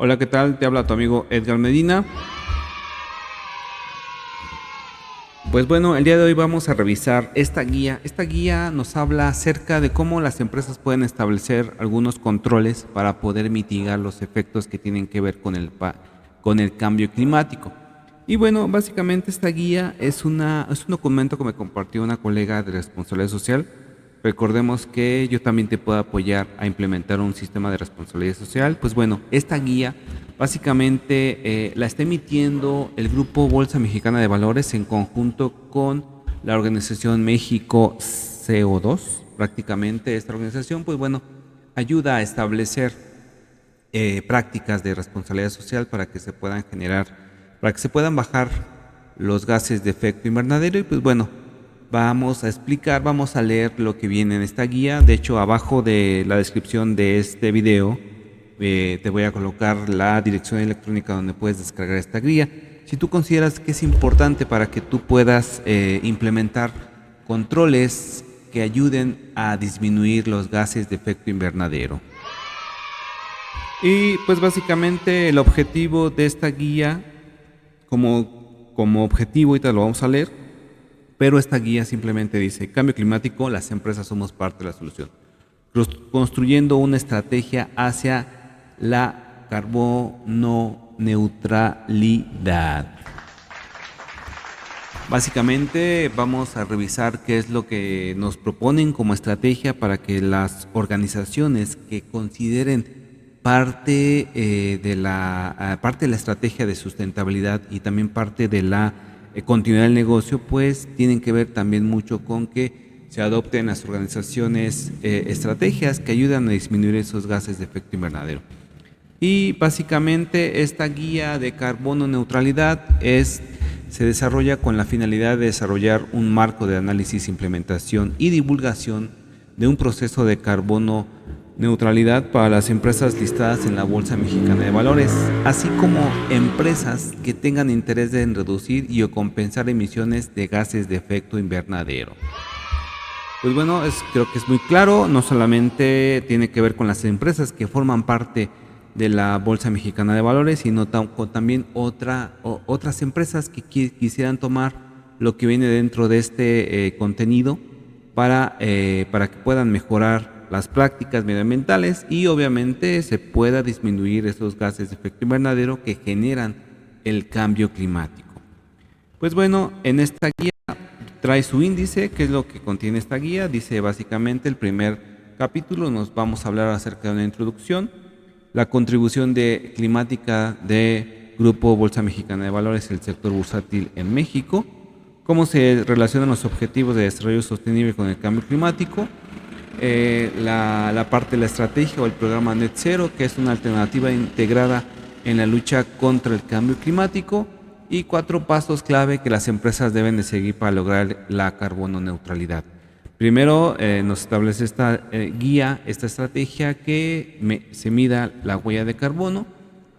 Hola, ¿qué tal? Te habla tu amigo Edgar Medina. Pues bueno, el día de hoy vamos a revisar esta guía. Esta guía nos habla acerca de cómo las empresas pueden establecer algunos controles para poder mitigar los efectos que tienen que ver con el cambio climático. Y bueno, básicamente esta guía es un documento que me compartió una colega de responsabilidad social. Recordemos que yo también te puedo apoyar a implementar un sistema de responsabilidad social. Pues bueno, esta guía básicamente la está emitiendo el Grupo Bolsa Mexicana de Valores en conjunto con la organización México CO2. Prácticamente esta organización, pues bueno, ayuda a establecer prácticas de responsabilidad social para que se puedan para que se puedan bajar los gases de efecto invernadero. Y pues bueno, vamos a leer lo que viene en esta guía. De hecho, abajo de la descripción de este video te voy a colocar la dirección electrónica donde puedes descargar esta guía. Si tú consideras que es importante para que tú puedas implementar controles que ayuden a disminuir los gases de efecto invernadero. Y pues básicamente el objetivo de esta guía, como objetivo, ahorita lo vamos a leer, pero esta guía simplemente dice: cambio climático, las empresas somos parte de la solución, construyendo una estrategia hacia la carbono neutralidad. Básicamente vamos a revisar qué es lo que nos proponen como estrategia para que las organizaciones que consideren parte de la estrategia de sustentabilidad y también parte de la continuidad del negocio, pues tienen que ver también mucho con que se adopten las organizaciones estrategias que ayudan a disminuir esos gases de efecto invernadero. Y básicamente esta guía de carbono neutralidad se desarrolla con la finalidad de desarrollar un marco de análisis, implementación y divulgación de un proceso de carbono neutralidad para las empresas listadas en la Bolsa Mexicana de Valores, así como empresas que tengan interés en reducir y o compensar emisiones de gases de efecto invernadero. Pues bueno, creo que es muy claro, no solamente tiene que ver con las empresas que forman parte de la Bolsa Mexicana de Valores, sino también otras empresas que quisieran tomar lo que viene dentro de este contenido para que puedan mejorar las prácticas medioambientales y obviamente se pueda disminuir esos gases de efecto invernadero que generan el cambio climático. Pues bueno, en esta guía trae su índice. ¿Qué es lo que contiene esta guía? Dice básicamente el primer capítulo, nos vamos a hablar acerca de una introducción, la contribución climática de Grupo Bolsa Mexicana de Valores, el sector bursátil en México, cómo se relacionan los objetivos de desarrollo sostenible con el cambio climático, la parte de la estrategia o el programa Net Zero, que es una alternativa integrada en la lucha contra el cambio climático, y 4 pasos clave que las empresas deben de seguir para lograr la carbono neutralidad. Primero nos establece esta guía, esta estrategia que se mida la huella de carbono,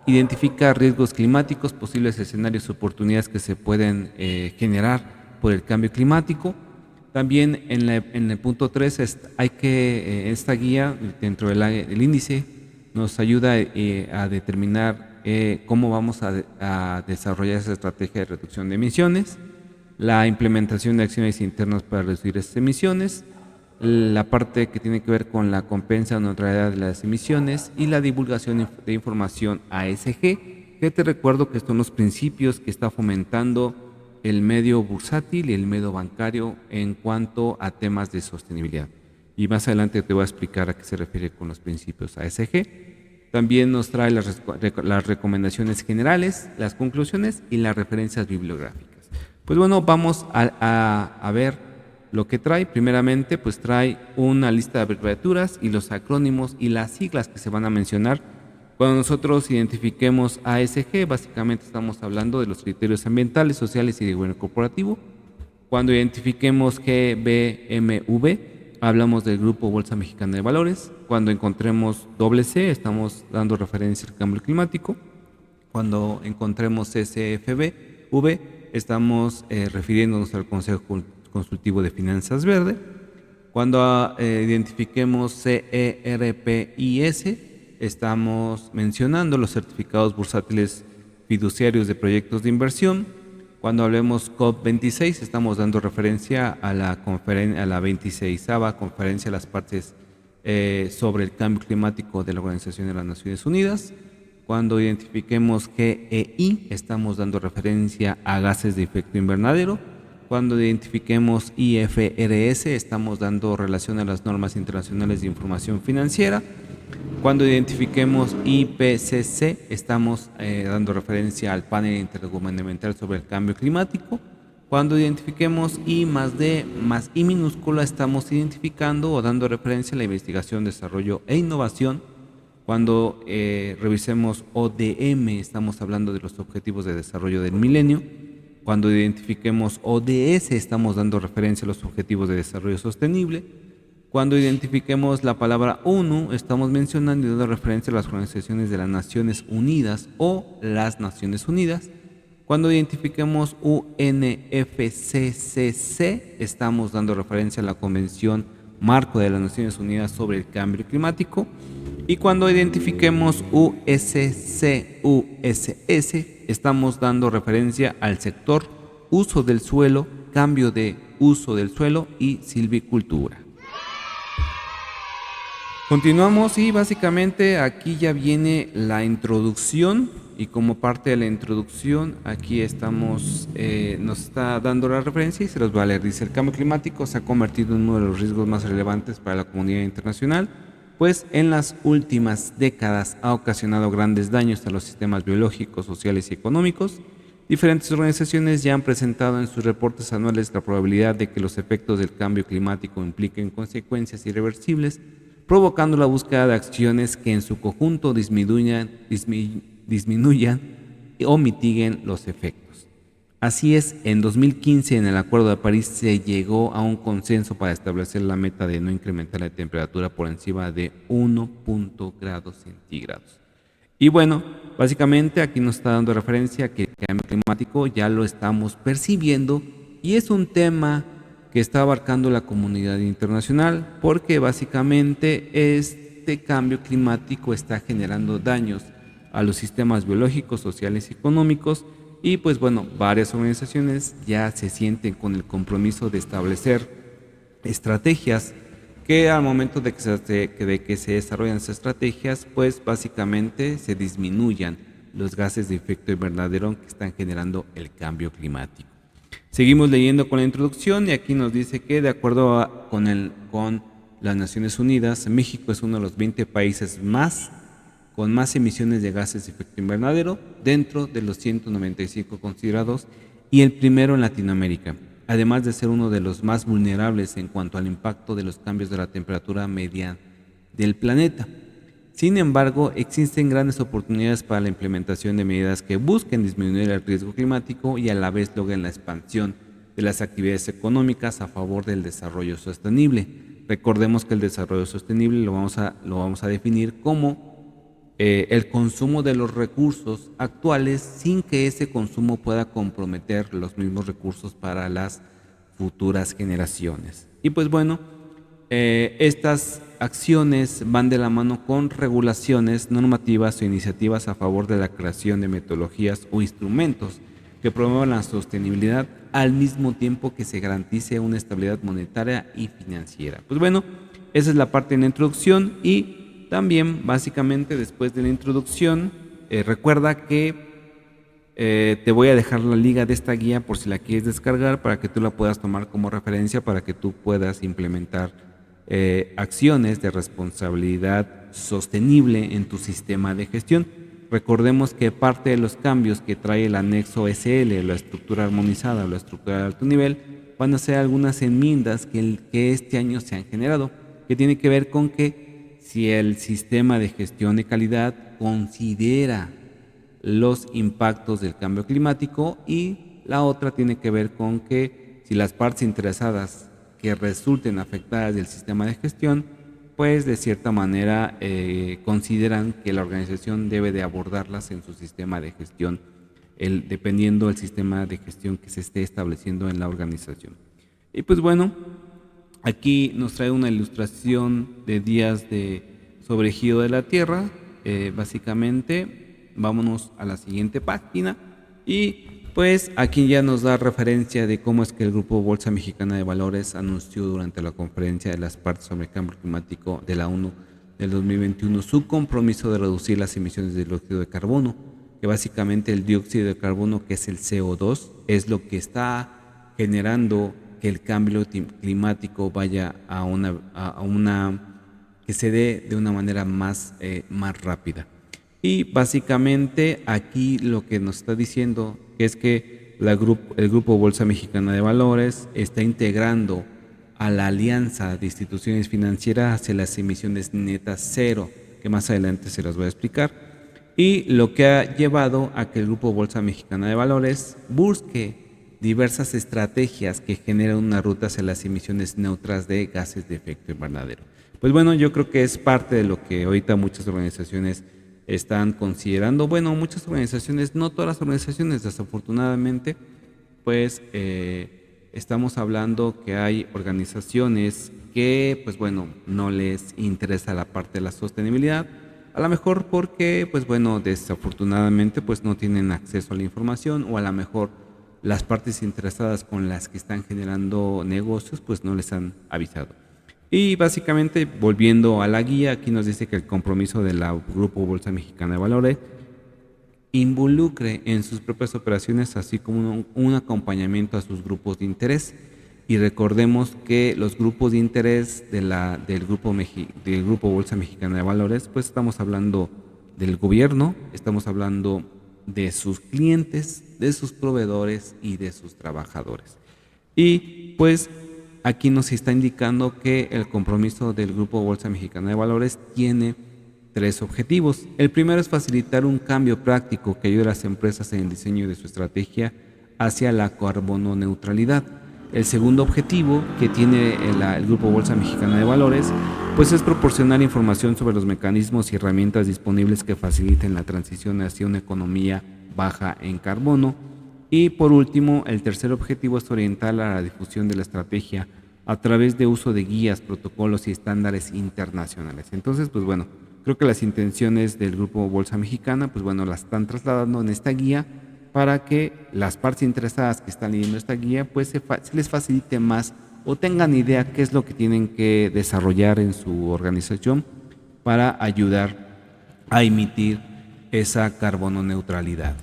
identifica riesgos climáticos, posibles escenarios, oportunidades que se pueden generar por el cambio climático. También en el punto 3 esta guía dentro del índice nos ayuda a determinar cómo vamos a desarrollar esa estrategia de reducción de emisiones, la implementación de acciones internas para reducir estas emisiones, la parte que tiene que ver con la compensa o neutralidad de las emisiones y la divulgación de información ASG, que te recuerdo que son los principios que está fomentando el medio bursátil y el medio bancario en cuanto a temas de sostenibilidad. Y más adelante te voy a explicar a qué se refiere con los principios ASG. También nos trae las recomendaciones generales, las conclusiones y las referencias bibliográficas. Pues bueno, vamos a ver lo que trae. Primeramente, pues trae una lista de abreviaturas y los acrónimos y las siglas que se van a mencionar. Cuando nosotros identifiquemos ASG, básicamente estamos hablando de los criterios ambientales, sociales y de gobierno corporativo. Cuando identifiquemos GBMV, hablamos del Grupo Bolsa Mexicana de Valores. Cuando encontremos C, estamos dando referencia al cambio climático. Cuando encontremos SFV, estamos refiriéndonos al Consejo Consultivo de Finanzas Verde. Cuando identifiquemos CERPIS, estamos mencionando los certificados bursátiles fiduciarios de proyectos de inversión. Cuando hablemos COP26, estamos dando referencia a la 26ª Conferencia de las Partes sobre el Cambio Climático de la Organización de las Naciones Unidas. Cuando identifiquemos GEI, estamos dando referencia a gases de efecto invernadero. Cuando identifiquemos IFRS, estamos dando relación a las normas internacionales de información financiera. Cuando identifiquemos IPCC, estamos dando referencia al panel intergubernamental sobre el cambio climático. Cuando identifiquemos I más D más I minúscula, estamos identificando o dando referencia a la investigación, desarrollo e innovación. Cuando revisemos ODM, estamos hablando de los Objetivos de Desarrollo del Milenio. Cuando identifiquemos ODS, estamos dando referencia a los Objetivos de Desarrollo Sostenible. Cuando identifiquemos la palabra ONU, estamos mencionando y dando referencia a las organizaciones de las Naciones Unidas o las Naciones Unidas. Cuando identifiquemos UNFCCC, estamos dando referencia a la Convención Marco de las Naciones Unidas sobre el Cambio Climático. Y cuando identifiquemos USCUSS, estamos dando referencia al sector uso del suelo, cambio de uso del suelo y silvicultura. Continuamos y básicamente aquí ya viene la introducción, y como parte de la introducción aquí estamos, nos está dando la referencia y se los voy a leer. Dice: el cambio climático se ha convertido en uno de los riesgos más relevantes para la comunidad internacional, pues en las últimas décadas ha ocasionado grandes daños a los sistemas biológicos, sociales y económicos. Diferentes organizaciones ya han presentado en sus reportes anuales la probabilidad de que los efectos del cambio climático impliquen consecuencias irreversibles, provocando la búsqueda de acciones que en su conjunto disminuyan o mitiguen los efectos. Así es, en 2015 en el Acuerdo de París se llegó a un consenso para establecer la meta de no incrementar la temperatura por encima de 1 grados centígrados. Y bueno, básicamente aquí nos está dando referencia a que el cambio climático ya lo estamos percibiendo y es un tema que está abarcando la comunidad internacional, porque básicamente este cambio climático está generando daños a los sistemas biológicos, sociales y económicos, y pues bueno, varias organizaciones ya se sienten con el compromiso de establecer estrategias que al momento de que se desarrollan esas estrategias, pues básicamente se disminuyan los gases de efecto invernadero que están generando el cambio climático. Seguimos leyendo con la introducción y aquí nos dice que de acuerdo con las Naciones Unidas, México es uno de los 20 países con más emisiones de gases de efecto invernadero dentro de los 195 considerados y el primero en Latinoamérica, además de ser uno de los más vulnerables en cuanto al impacto de los cambios de la temperatura media del planeta. Sin embargo, existen grandes oportunidades para la implementación de medidas que busquen disminuir el riesgo climático y a la vez logren la expansión de las actividades económicas a favor del desarrollo sostenible. Recordemos que el desarrollo sostenible lo vamos a definir como el consumo de los recursos actuales sin que ese consumo pueda comprometer los mismos recursos para las futuras generaciones. Y pues bueno, estas acciones van de la mano con regulaciones, normativas o iniciativas a favor de la creación de metodologías o instrumentos que promuevan la sostenibilidad al mismo tiempo que se garantice una estabilidad monetaria y financiera. Pues bueno, esa es la parte de la introducción y también básicamente después de la introducción recuerda que te voy a dejar la liga de esta guía por si la quieres descargar para que tú la puedas tomar como referencia para que tú puedas implementar acciones de responsabilidad sostenible en tu sistema de gestión. Recordemos que parte de los cambios que trae el anexo SL, la estructura armonizada o la estructura de alto nivel, van a ser algunas enmiendas que este año se han generado, que tiene que ver con que si el sistema de gestión de calidad considera los impactos del cambio climático, y la otra tiene que ver con que si las partes interesadas que resulten afectadas del sistema de gestión, pues de cierta manera consideran que la organización debe de abordarlas en su sistema de gestión, dependiendo del sistema de gestión que se esté estableciendo en la organización. Y pues bueno, aquí nos trae una ilustración de días sobre giro de la Tierra, básicamente, vámonos a la siguiente página y pues aquí ya nos da referencia de cómo es que el Grupo Bolsa Mexicana de Valores anunció durante la conferencia de las partes sobre el cambio climático de la ONU del 2021 su compromiso de reducir las emisiones de dióxido de carbono, que básicamente el dióxido de carbono, que es el CO2, es lo que está generando que el cambio climático vaya que se dé de una manera más rápida. Y básicamente aquí lo que nos está diciendo es que el Grupo Bolsa Mexicana de Valores está integrando a la alianza de instituciones financieras hacia las emisiones netas cero, que más adelante se las voy a explicar, y lo que ha llevado a que el Grupo Bolsa Mexicana de Valores busque diversas estrategias que generan una ruta hacia las emisiones neutras de gases de efecto invernadero. Pues bueno, yo creo que es parte de lo que ahorita muchas organizaciones están considerando. Bueno, muchas organizaciones, no todas las organizaciones, desafortunadamente, pues estamos hablando que hay organizaciones que, pues bueno, no les interesa la parte de la sostenibilidad, a lo mejor porque, pues bueno, desafortunadamente, pues no tienen acceso a la información, o a lo mejor las partes interesadas con las que están generando negocios, pues no les han avisado. Y básicamente, volviendo a la guía, aquí nos dice que el compromiso del Grupo Bolsa Mexicana de Valores involucre en sus propias operaciones, así como un acompañamiento a sus grupos de interés. Y recordemos que los grupos de interés del Grupo Bolsa Mexicana de Valores, pues estamos hablando del gobierno, estamos hablando de sus clientes, de sus proveedores y de sus trabajadores. Y pues aquí nos está indicando que el compromiso del Grupo Bolsa Mexicana de Valores tiene 3 objetivos. El primero es facilitar un cambio práctico que ayude a las empresas en el diseño de su estrategia hacia la carbono neutralidad. El segundo objetivo que tiene el Grupo Bolsa Mexicana de Valores, pues es proporcionar información sobre los mecanismos y herramientas disponibles que faciliten la transición hacia una economía baja en carbono. Y por último, el tercer objetivo es orientar a la difusión de la estrategia a través de uso de guías, protocolos y estándares internacionales. Entonces, pues bueno, creo que las intenciones del Grupo Bolsa Mexicana, pues bueno, las están trasladando en esta guía para que las partes interesadas que están leyendo esta guía, pues se les facilite más o tengan idea qué es lo que tienen que desarrollar en su organización para ayudar a emitir esa carbono neutralidad.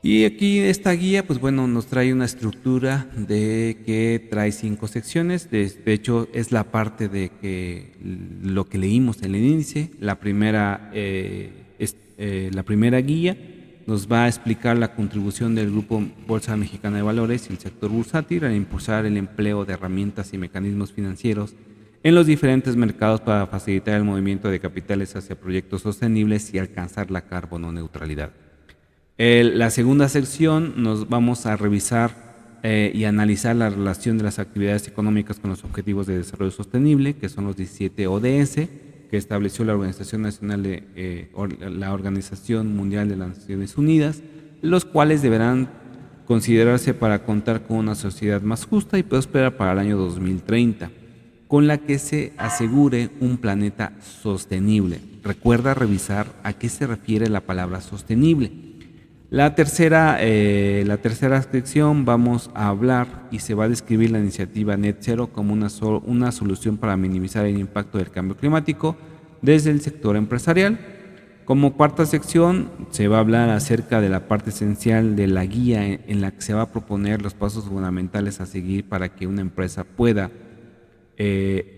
Y aquí esta guía, pues bueno, nos trae una estructura de que trae 5 secciones. De hecho, es la parte de que lo que leímos en el índice. La primera guía nos va a explicar la contribución del Grupo Bolsa Mexicana de Valores y el sector bursátil al impulsar el empleo de herramientas y mecanismos financieros en los diferentes mercados para facilitar el movimiento de capitales hacia proyectos sostenibles y alcanzar la carbono neutralidad. La segunda sección nos vamos a revisar y analizar la relación de las actividades económicas con los Objetivos de Desarrollo Sostenible, que son los 17 ODS, que estableció la Organización la Organización Mundial de las Naciones Unidas, los cuales deberán considerarse para contar con una sociedad más justa y próspera para el año 2030, con la que se asegure un planeta sostenible. Recuerda revisar a qué se refiere la palabra sostenible. La tercera sección vamos a hablar y se va a describir la iniciativa Net Zero como una solución para minimizar el impacto del cambio climático desde el sector empresarial. Como cuarta sección se va a hablar acerca de la parte esencial de la guía en la que se va a proponer los pasos fundamentales a seguir para que una empresa pueda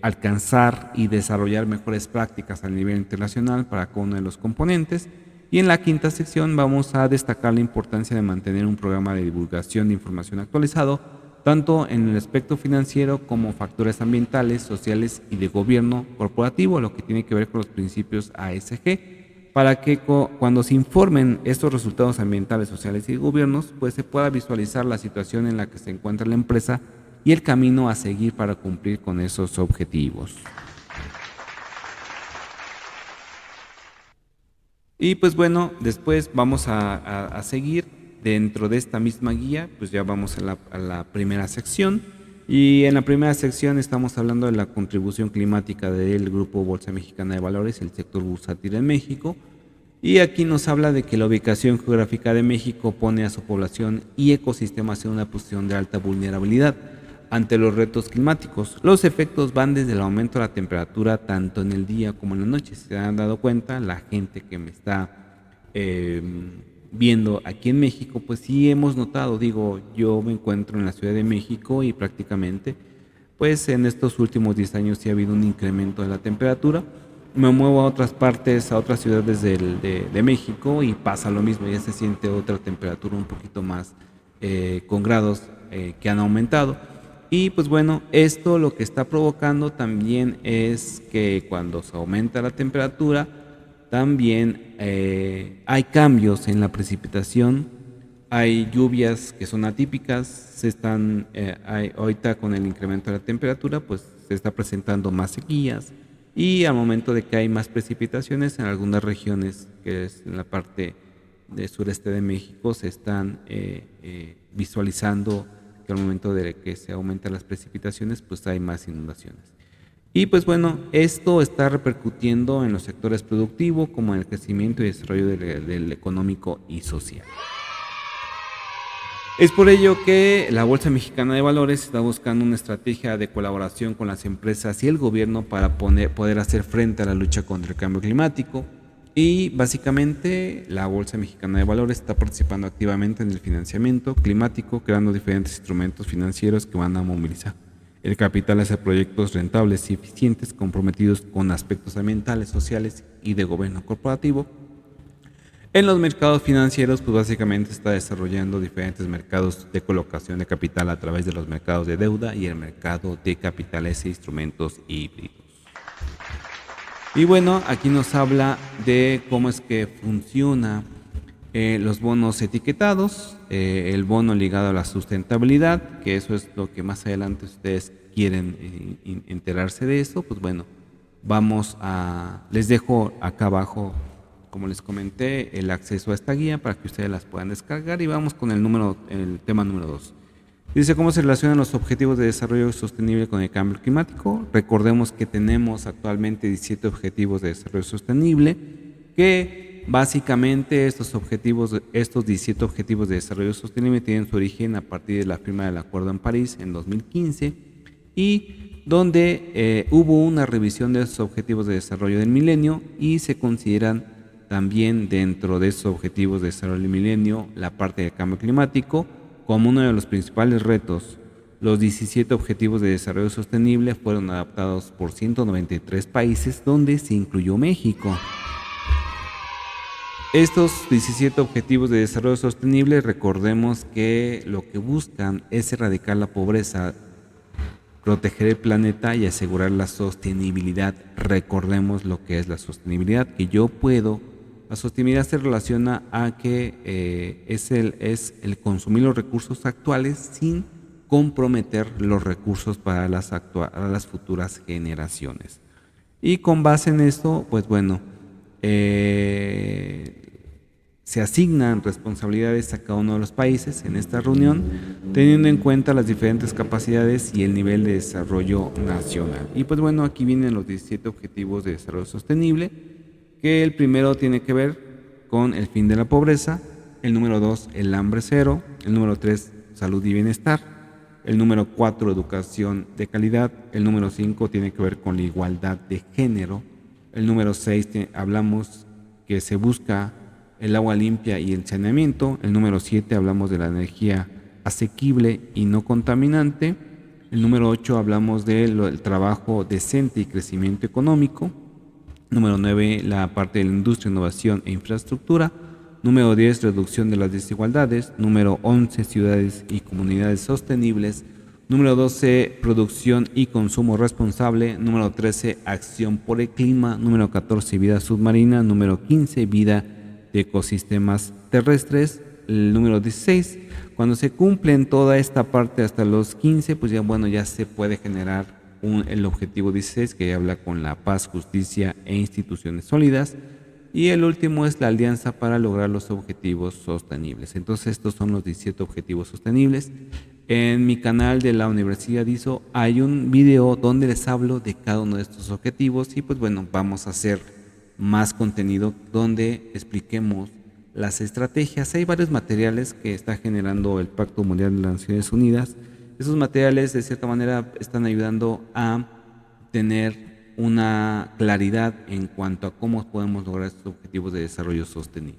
alcanzar y desarrollar mejores prácticas a nivel internacional para cada uno de los componentes. Y en la quinta sección vamos a destacar la importancia de mantener un programa de divulgación de información actualizado, tanto en el aspecto financiero como factores ambientales, sociales y de gobierno corporativo, lo que tiene que ver con los principios ASG, para que cuando se informen estos resultados ambientales, sociales y de gobiernos, pues se pueda visualizar la situación en la que se encuentra la empresa y el camino a seguir para cumplir con esos objetivos. Y pues bueno, después vamos a seguir dentro de esta misma guía, pues ya vamos a la primera sección. Y en la primera sección estamos hablando de la contribución climática del Grupo Bolsa Mexicana de Valores, el sector bursátil en México. Y aquí nos habla de que la ubicación geográfica de México pone a su población y ecosistemas en una posición de alta vulnerabilidad ante los retos climáticos. Los efectos van desde el aumento de la temperatura tanto en el día como en la noche. Si se han dado cuenta, la gente que me está viendo aquí en México, pues sí hemos notado, digo, yo me encuentro en la Ciudad de México y prácticamente, pues en estos últimos 10 años sí ha habido un incremento de la temperatura. Me muevo a otras partes, a otras ciudades de México y pasa lo mismo, ya se siente otra temperatura un poquito más con grados que han aumentado. Y pues bueno, esto lo que está provocando también es que cuando se aumenta la temperatura, también hay cambios en la precipitación, hay lluvias que son atípicas, ahorita con el incremento de la temperatura, pues se está presentando más sequías y al momento de que hay más precipitaciones en algunas regiones, que es en la parte del sureste de México, se están visualizando que al momento de que se aumentan las precipitaciones, pues hay más inundaciones. Y pues bueno, esto está repercutiendo en los sectores productivos como en el crecimiento y desarrollo del económico y social. Es por ello que la Bolsa Mexicana de Valores está buscando una estrategia de colaboración con las empresas y el gobierno para poder hacer frente a la lucha contra el cambio climático. Y básicamente la Bolsa Mexicana de Valores está participando activamente en el financiamiento climático, creando diferentes instrumentos financieros que van a movilizar el capital hacia proyectos rentables y eficientes comprometidos con aspectos ambientales, sociales y de gobierno corporativo. En los mercados financieros, pues básicamente está desarrollando diferentes mercados de colocación de capital a través de los mercados de deuda y el mercado de capitales e instrumentos híbridos. Y bueno, aquí nos habla de cómo es que funciona los bonos etiquetados, el bono ligado a la sustentabilidad, que eso es lo que más adelante ustedes quieren enterarse de eso, pues bueno, les dejo acá abajo, como les comenté, el acceso a esta guía para que ustedes las puedan descargar y vamos con el tema número 2. Dice cómo se relacionan los objetivos de desarrollo sostenible con el cambio climático. Recordemos que tenemos actualmente 17 objetivos de desarrollo sostenible, que básicamente estos 17 objetivos de desarrollo sostenible tienen su origen a partir de la firma del Acuerdo en París en 2015 y donde hubo una revisión de esos objetivos de desarrollo del milenio y se consideran también dentro de esos objetivos de desarrollo del milenio la parte del cambio climático como uno de los principales retos. Los 17 Objetivos de Desarrollo Sostenible fueron adoptados por 193 países, donde se incluyó México. Estos 17 Objetivos de Desarrollo Sostenible, recordemos que lo que buscan es erradicar la pobreza, proteger el planeta y asegurar la sostenibilidad. Recordemos lo que es la sostenibilidad, la sostenibilidad se relaciona a que es el consumir los recursos actuales sin comprometer los recursos para las futuras generaciones. Y con base en esto, pues bueno, se asignan responsabilidades a cada uno de los países en esta reunión, teniendo en cuenta las diferentes capacidades y el nivel de desarrollo nacional. Y pues bueno, aquí vienen los 17 Objetivos de Desarrollo Sostenible, que el primero tiene que ver con el fin de la pobreza, el número 2, el hambre cero, el número 3, salud y bienestar, el número 4, educación de calidad, el número 5 tiene que ver con la igualdad de género, el número 6 hablamos que se busca el agua limpia y el saneamiento, el número 7 hablamos de la energía asequible y no contaminante, el número 8 hablamos del trabajo decente y crecimiento económico, número 9, la parte de la industria, innovación e infraestructura. Número 10, reducción de las desigualdades. Número 11, ciudades y comunidades sostenibles. Número 12, producción y consumo responsable. Número 13, acción por el clima. Número 14, vida submarina. Número 15, vida de ecosistemas terrestres. El número 16, cuando se cumplen toda esta parte hasta los 15, pues ya se puede generar el objetivo 16, que habla con la paz, justicia e instituciones sólidas. Y el último es la alianza para lograr los objetivos sostenibles. Entonces estos son los 17 objetivos sostenibles. En mi canal de la Universidad ISO hay un video donde les hablo de cada uno de estos objetivos y pues bueno, vamos a hacer más contenido donde expliquemos las estrategias. Hay varios materiales que está generando el Pacto Mundial de las Naciones Unidas. Esos materiales de cierta manera están ayudando a tener una claridad en cuanto a cómo podemos lograr estos objetivos de desarrollo sostenible.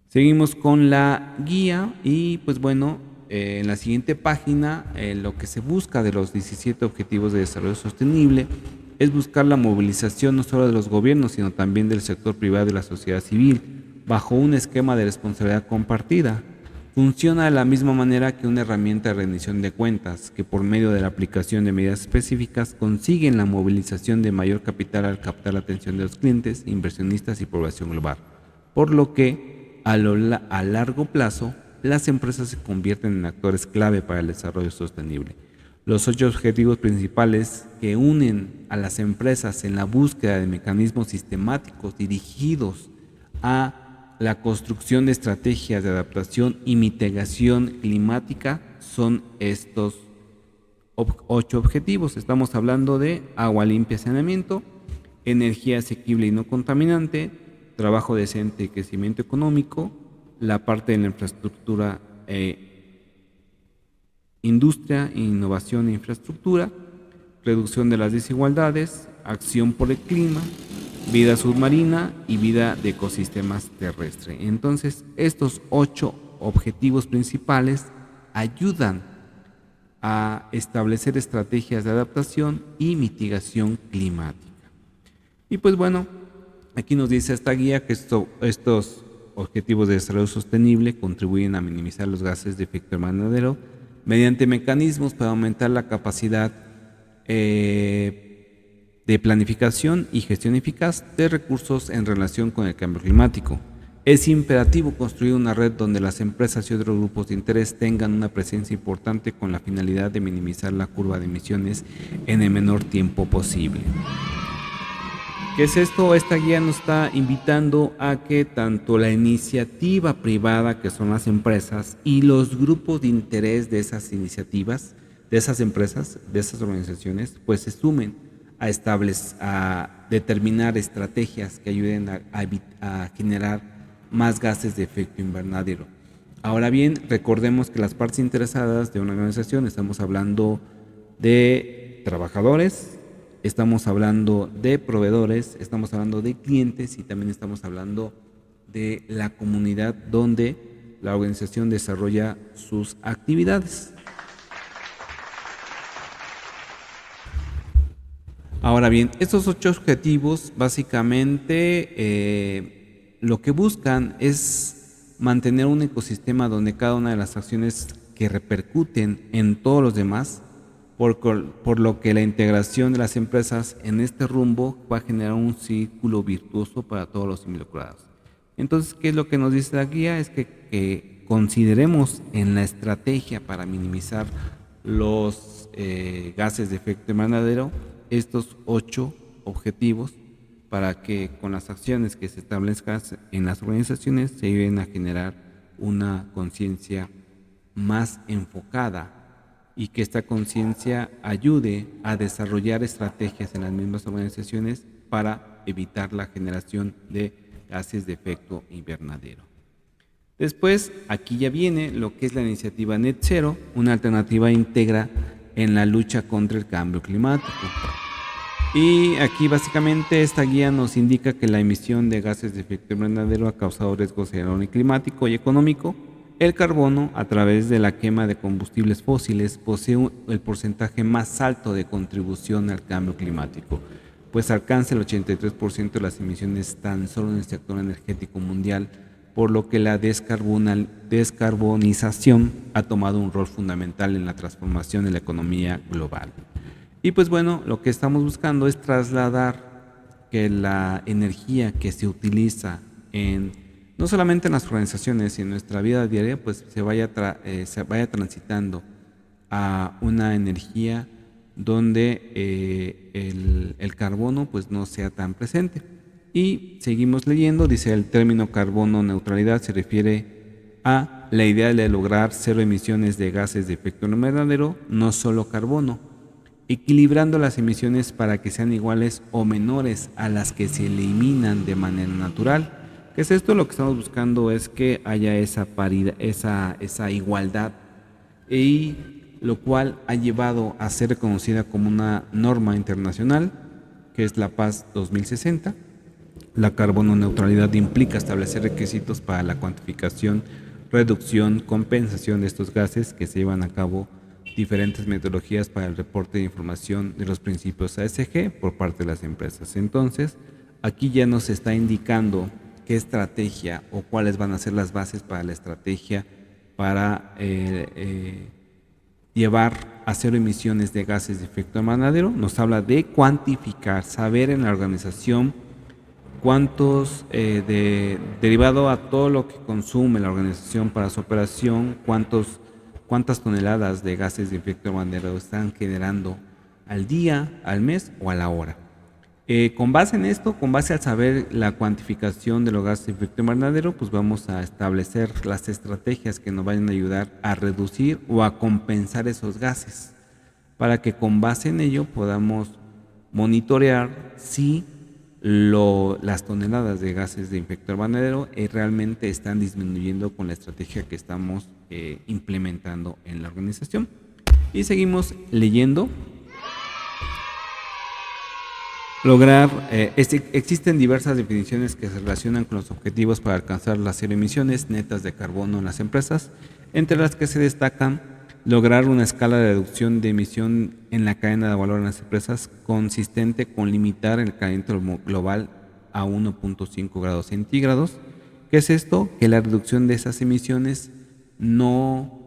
Seguimos con la guía y pues bueno, en la siguiente página lo que se busca de los 17 Objetivos de Desarrollo Sostenible es buscar la movilización no solo de los gobiernos, sino también del sector privado y la sociedad civil, bajo un esquema de responsabilidad compartida. Funciona de la misma manera que una herramienta de rendición de cuentas, que por medio de la aplicación de medidas específicas consiguen la movilización de mayor capital al captar la atención de los clientes, inversionistas y población global. Por lo que, a largo plazo, las empresas se convierten en actores clave para el desarrollo sostenible. Los 8 objetivos principales que unen a las empresas en la búsqueda de mecanismos sistemáticos dirigidos a la construcción de estrategias de adaptación y mitigación climática son estos 8 objetivos. Estamos hablando de agua limpia y saneamiento, energía asequible y no contaminante, trabajo decente y crecimiento económico, la parte de la infraestructura, industria, innovación e infraestructura, reducción de las desigualdades, acción por el clima, vida submarina y vida de ecosistemas terrestres. Entonces, estos 8 objetivos principales ayudan a establecer estrategias de adaptación y mitigación climática. Y pues bueno, aquí nos dice esta guía que estos objetivos de desarrollo sostenible contribuyen a minimizar los gases de efecto invernadero mediante mecanismos para aumentar la capacidad de planificación y gestión eficaz de recursos en relación con el cambio climático. Es imperativo construir una red donde las empresas y otros grupos de interés tengan una presencia importante con la finalidad de minimizar la curva de emisiones en el menor tiempo posible. ¿Qué es esto? Esta guía nos está invitando a que tanto la iniciativa privada, que son las empresas, y los grupos de interés de esas iniciativas, de esas empresas, de esas organizaciones, pues se sumen a determinar estrategias que ayuden a generar más gases de efecto invernadero. Ahora bien, recordemos que las partes interesadas de una organización, estamos hablando de trabajadores, estamos hablando de proveedores, estamos hablando de clientes y también estamos hablando de la comunidad donde la organización desarrolla sus actividades. Ahora bien, estos 8 objetivos básicamente lo que buscan es mantener un ecosistema donde cada una de las acciones que repercuten en todos los demás, por lo que la integración de las empresas en este rumbo va a generar un círculo virtuoso para todos los involucrados. Entonces, ¿qué es lo que nos dice la guía? Es que consideremos en la estrategia para minimizar los gases de efecto invernadero estos 8 objetivos para que con las acciones que se establezcan en las organizaciones se ayuden a generar una conciencia más enfocada y que esta conciencia ayude a desarrollar estrategias en las mismas organizaciones para evitar la generación de gases de efecto invernadero. Después, aquí ya viene lo que es la iniciativa Net Zero, una alternativa íntegra en la lucha contra el cambio climático. Y aquí básicamente esta guía nos indica que la emisión de gases de efecto invernadero ha causado riesgos climático y económico. El carbono, a través de la quema de combustibles fósiles, posee el porcentaje más alto de contribución al cambio climático, pues alcanza el 83% de las emisiones tan solo en el sector energético mundial, por lo que la descarbonización ha tomado un rol fundamental en la transformación de la economía global. Y pues bueno, lo que estamos buscando es trasladar que la energía que se utiliza no solamente en las organizaciones y en nuestra vida diaria, pues se vaya transitando a una energía donde el carbono pues no sea tan presente. Y seguimos leyendo, dice el término carbono neutralidad se refiere a la idea de lograr cero emisiones de gases de efecto invernadero, no solo carbono, equilibrando las emisiones para que sean iguales o menores a las que se eliminan de manera natural. ¿Qué es esto? Lo que estamos buscando es que haya esa paridad, esa igualdad, y lo cual ha llevado a ser reconocida como una norma internacional, que es la Paz 2060. La carbono neutralidad implica establecer requisitos para la cuantificación, reducción, compensación de estos gases, que se llevan a cabo diferentes metodologías para el reporte de información de los principios ASG por parte de las empresas. Entonces, aquí ya nos está indicando qué estrategia o cuáles van a ser las bases para la estrategia para llevar a cero emisiones de gases de efecto invernadero. Nos habla de cuantificar, saber en la organización cuántos, derivado a todo lo que consume la organización para su operación, cuántas toneladas de gases de efecto invernadero están generando al día, al mes o a la hora. Con base en esto, con base al saber la cuantificación de los gases de efecto invernadero, pues vamos a establecer las estrategias que nos vayan a ayudar a reducir o a compensar esos gases, para que con base en ello podamos monitorear si las toneladas de gases de efecto invernadero realmente están disminuyendo con la estrategia que estamos implementando en la organización. Y seguimos leyendo. Existen diversas definiciones que se relacionan con los objetivos para alcanzar las cero emisiones netas de carbono en las empresas, entre las que se destacan lograr una escala de reducción de emisión en la cadena de valor en las empresas consistente con limitar el calentamiento global a 1.5 grados centígrados. ¿Qué es esto? Que la reducción de esas emisiones no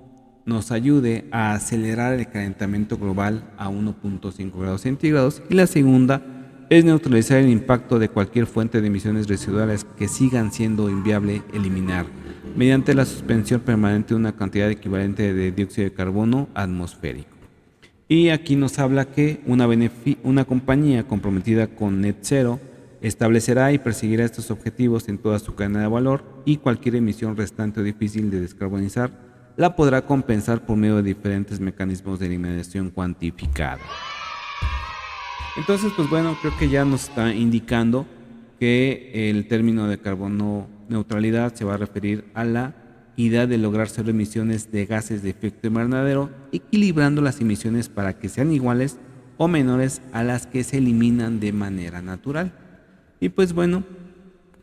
nos ayude a acelerar el calentamiento global a 1.5 grados centígrados. Y la segunda es neutralizar el impacto de cualquier fuente de emisiones residuales que sigan siendo inviable eliminar, mediante la suspensión permanente de una cantidad equivalente de dióxido de carbono atmosférico. Y aquí nos habla que una compañía comprometida con Net Zero establecerá y perseguirá estos objetivos en toda su cadena de valor, y cualquier emisión restante o difícil de descarbonizar la podrá compensar por medio de diferentes mecanismos de eliminación cuantificada. Entonces, pues bueno, creo que ya nos está indicando que el término de carbono neutralidad se va a referir a la idea de lograr cero emisiones de gases de efecto invernadero, equilibrando las emisiones para que sean iguales o menores a las que se eliminan de manera natural. Y pues bueno,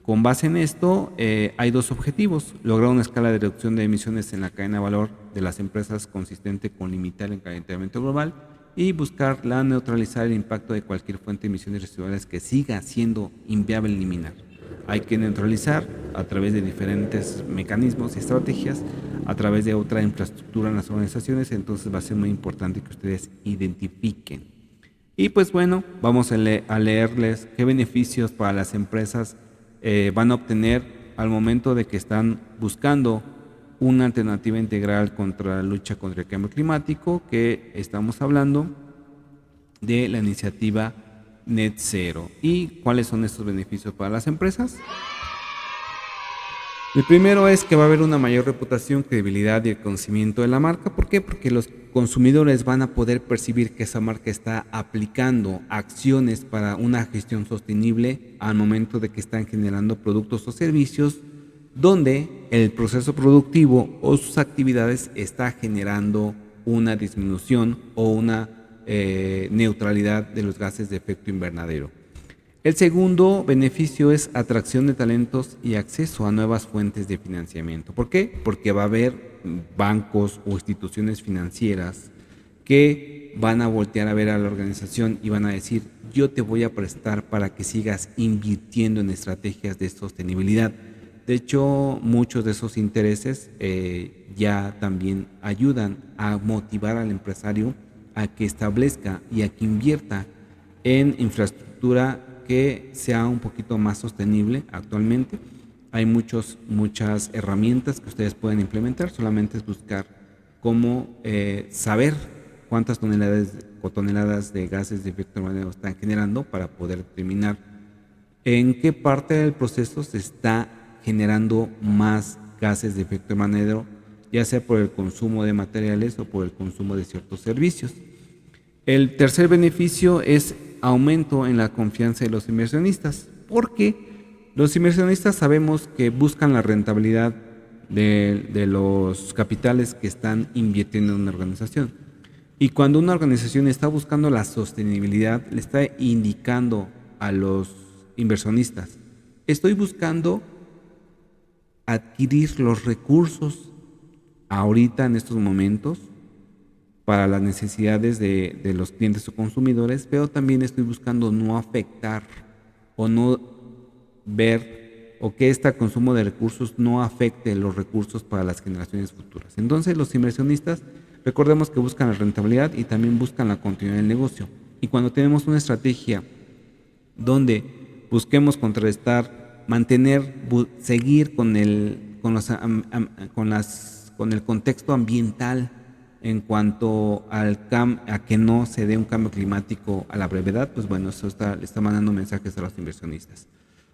con base en esto hay dos objetivos: lograr una escala de reducción de emisiones en la cadena de valor de las empresas consistente con limitar el calentamiento global, y buscar neutralizar el impacto de cualquier fuente de emisiones residuales que siga siendo inviable eliminar. Hay que neutralizar a través de diferentes mecanismos y estrategias, a través de otra infraestructura en las organizaciones. Entonces va a ser muy importante que ustedes identifiquen. Y pues bueno, vamos a leerles qué beneficios para las empresas van a obtener al momento de que están buscando una alternativa integral contra la lucha contra el cambio climático, que estamos hablando de la iniciativa Net Zero. ¿Y cuáles son estos beneficios para las empresas? El primero es que va a haber una mayor reputación, credibilidad y el conocimiento de la marca. ¿Por qué? Porque los consumidores van a poder percibir que esa marca está aplicando acciones para una gestión sostenible al momento de que están generando productos o servicios donde el proceso productivo o sus actividades está generando una disminución o una neutralidad de los gases de efecto invernadero. El segundo beneficio es atracción de talentos y acceso a nuevas fuentes de financiamiento. ¿Por qué? Porque va a haber bancos o instituciones financieras que van a voltear a ver a la organización y van a decir: yo te voy a prestar para que sigas invirtiendo en estrategias de sostenibilidad. De hecho, muchos de esos intereses ya también ayudan a motivar al empresario a que establezca y a que invierta en infraestructura que sea un poquito más sostenible. Actualmente hay muchas herramientas que ustedes pueden implementar. Solamente es buscar cómo saber cuántas toneladas de gases de efecto invernadero están generando, para poder determinar en qué parte del proceso se está generando más gases de efecto invernadero ya sea por el consumo de materiales o por el consumo de ciertos servicios. El tercer beneficio es aumento en la confianza de los inversionistas, porque los inversionistas sabemos que buscan la rentabilidad de los capitales que están invirtiendo en una organización. Y cuando una organización está buscando la sostenibilidad, le está indicando a los inversionistas, estoy buscando adquirir los recursos ahorita en estos momentos para las necesidades de los clientes o consumidores, pero también estoy buscando no afectar o no ver o que este consumo de recursos no afecte los recursos para las generaciones futuras. Entonces los inversionistas, recordemos que buscan la rentabilidad y también buscan la continuidad del negocio. Y cuando tenemos una estrategia donde busquemos contrarrestar, mantener, seguir con el contexto ambiental en cuanto a que no se dé un cambio climático a la brevedad, pues bueno, eso le está mandando mensajes a los inversionistas.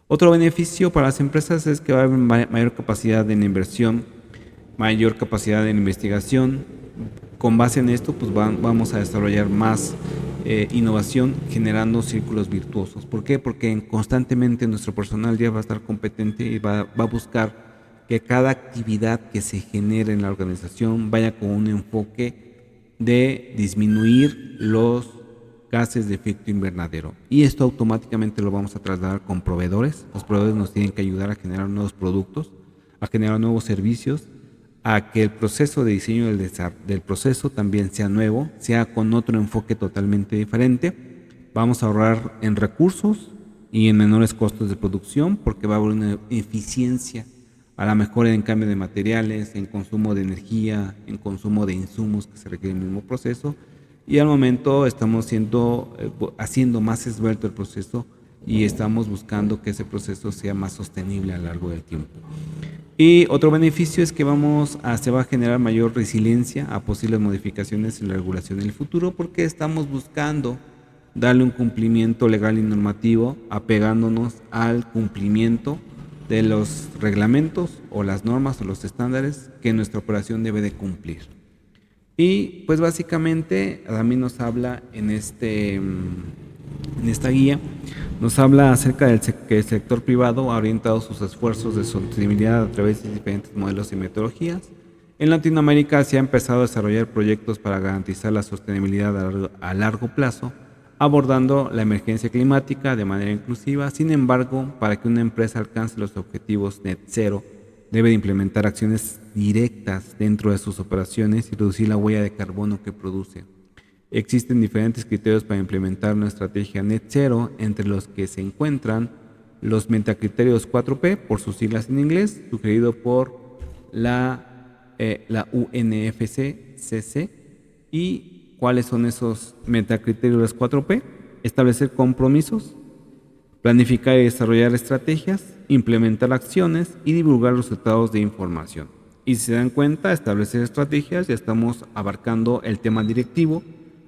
Otro beneficio para las empresas es que va a haber mayor capacidad en inversión, mayor capacidad en investigación. Con base en esto, pues vamos a desarrollar más innovación generando círculos virtuosos. ¿Por qué? Porque constantemente nuestro personal ya va a estar competente y va a buscar que cada actividad que se genere en la organización vaya con un enfoque de disminuir los gases de efecto invernadero. Y esto automáticamente lo vamos a trasladar con proveedores. Los proveedores nos tienen que ayudar a generar nuevos productos, a generar nuevos servicios, a que el proceso de diseño del proceso también sea nuevo, sea con otro enfoque totalmente diferente. Vamos a ahorrar en recursos y en menores costos de producción porque va a haber una eficiencia a la mejora en cambio de materiales, en consumo de energía, en consumo de insumos que se requieren en el mismo proceso. Y al momento estamos haciendo más esbelto el proceso y estamos buscando que ese proceso sea más sostenible a lo largo del tiempo. Y otro beneficio es que se va a generar mayor resiliencia a posibles modificaciones en la regulación en el futuro porque estamos buscando darle un cumplimiento legal y normativo apegándonos al cumplimiento de los reglamentos o las normas o los estándares que nuestra operación debe de cumplir. Y pues básicamente también nos habla en esta guía, nos habla acerca del que el sector privado ha orientado sus esfuerzos de sostenibilidad a través de diferentes modelos y metodologías. En Latinoamérica se ha empezado a desarrollar proyectos para garantizar la sostenibilidad a largo plazo, abordando la emergencia climática de manera inclusiva. Sin embargo, para que una empresa alcance los objetivos net cero, debe de implementar acciones directas dentro de sus operaciones y reducir la huella de carbono que produce. Existen diferentes criterios para implementar una estrategia net cero, entre los que se encuentran los metacriterios 4P, por sus siglas en inglés, sugerido por la UNFCCC. ¿Y cuáles son esos metacriterios 4P? Establecer compromisos, planificar y desarrollar estrategias, implementar acciones y divulgar los resultados de información. Y si se dan cuenta, establecer estrategias, ya estamos abarcando el tema directivo.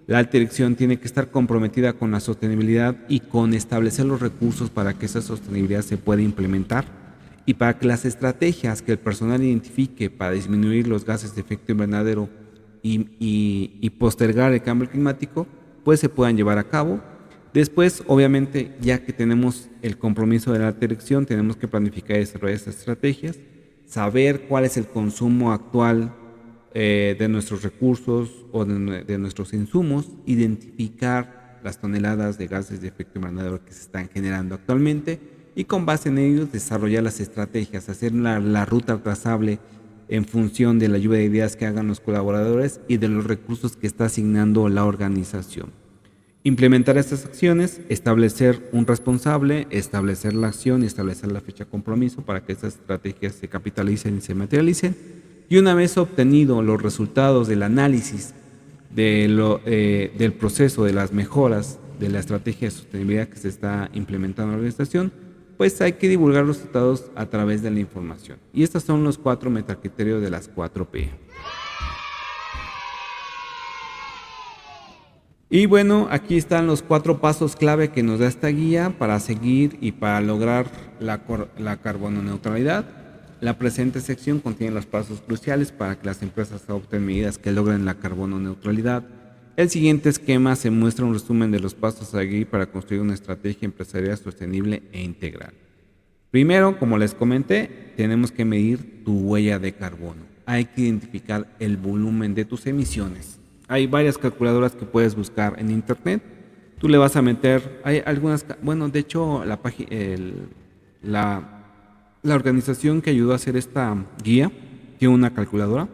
La dirección tiene que estar comprometida con la sostenibilidad y con establecer los recursos para que esa sostenibilidad se pueda implementar y para que las estrategias que el personal identifique para disminuir los gases de efecto invernadero y postergar el cambio climático, pues se puedan llevar a cabo. Después, obviamente, ya que tenemos el compromiso de la dirección, tenemos que planificar y desarrollar esas estrategias, saber cuál es el consumo actual de nuestros recursos o de nuestros insumos, identificar las toneladas de gases de efecto invernadero que se están generando actualmente y con base en ellos desarrollar las estrategias, hacer la ruta trazable en función de la lluvia de ideas que hagan los colaboradores y de los recursos que está asignando la organización. Implementar estas acciones, establecer un responsable, establecer la acción y establecer la fecha de compromiso para que estas estrategias se capitalicen y se materialicen. Y una vez obtenido los resultados del análisis del proceso, de las mejoras de la estrategia de sostenibilidad que se está implementando en la organización, pues hay que divulgar los resultados a través de la información. Y estos son los 4 metacriterios de las 4P. Y bueno, aquí están los 4 pasos clave que nos da esta guía para seguir y para lograr la carbono neutralidad. La presente sección contiene los pasos cruciales para que las empresas adopten medidas que logren la carbono neutralidad. El siguiente esquema se muestra un resumen de los pasos a seguir para construir una estrategia empresarial sostenible e integral. Primero, como les comenté, tenemos que medir tu huella de carbono. Hay que identificar el volumen de tus emisiones. Hay varias calculadoras que puedes buscar en internet. Tú le vas a meter, hay algunas, bueno, de hecho, la organización que ayudó a hacer esta guía tiene una calculadora.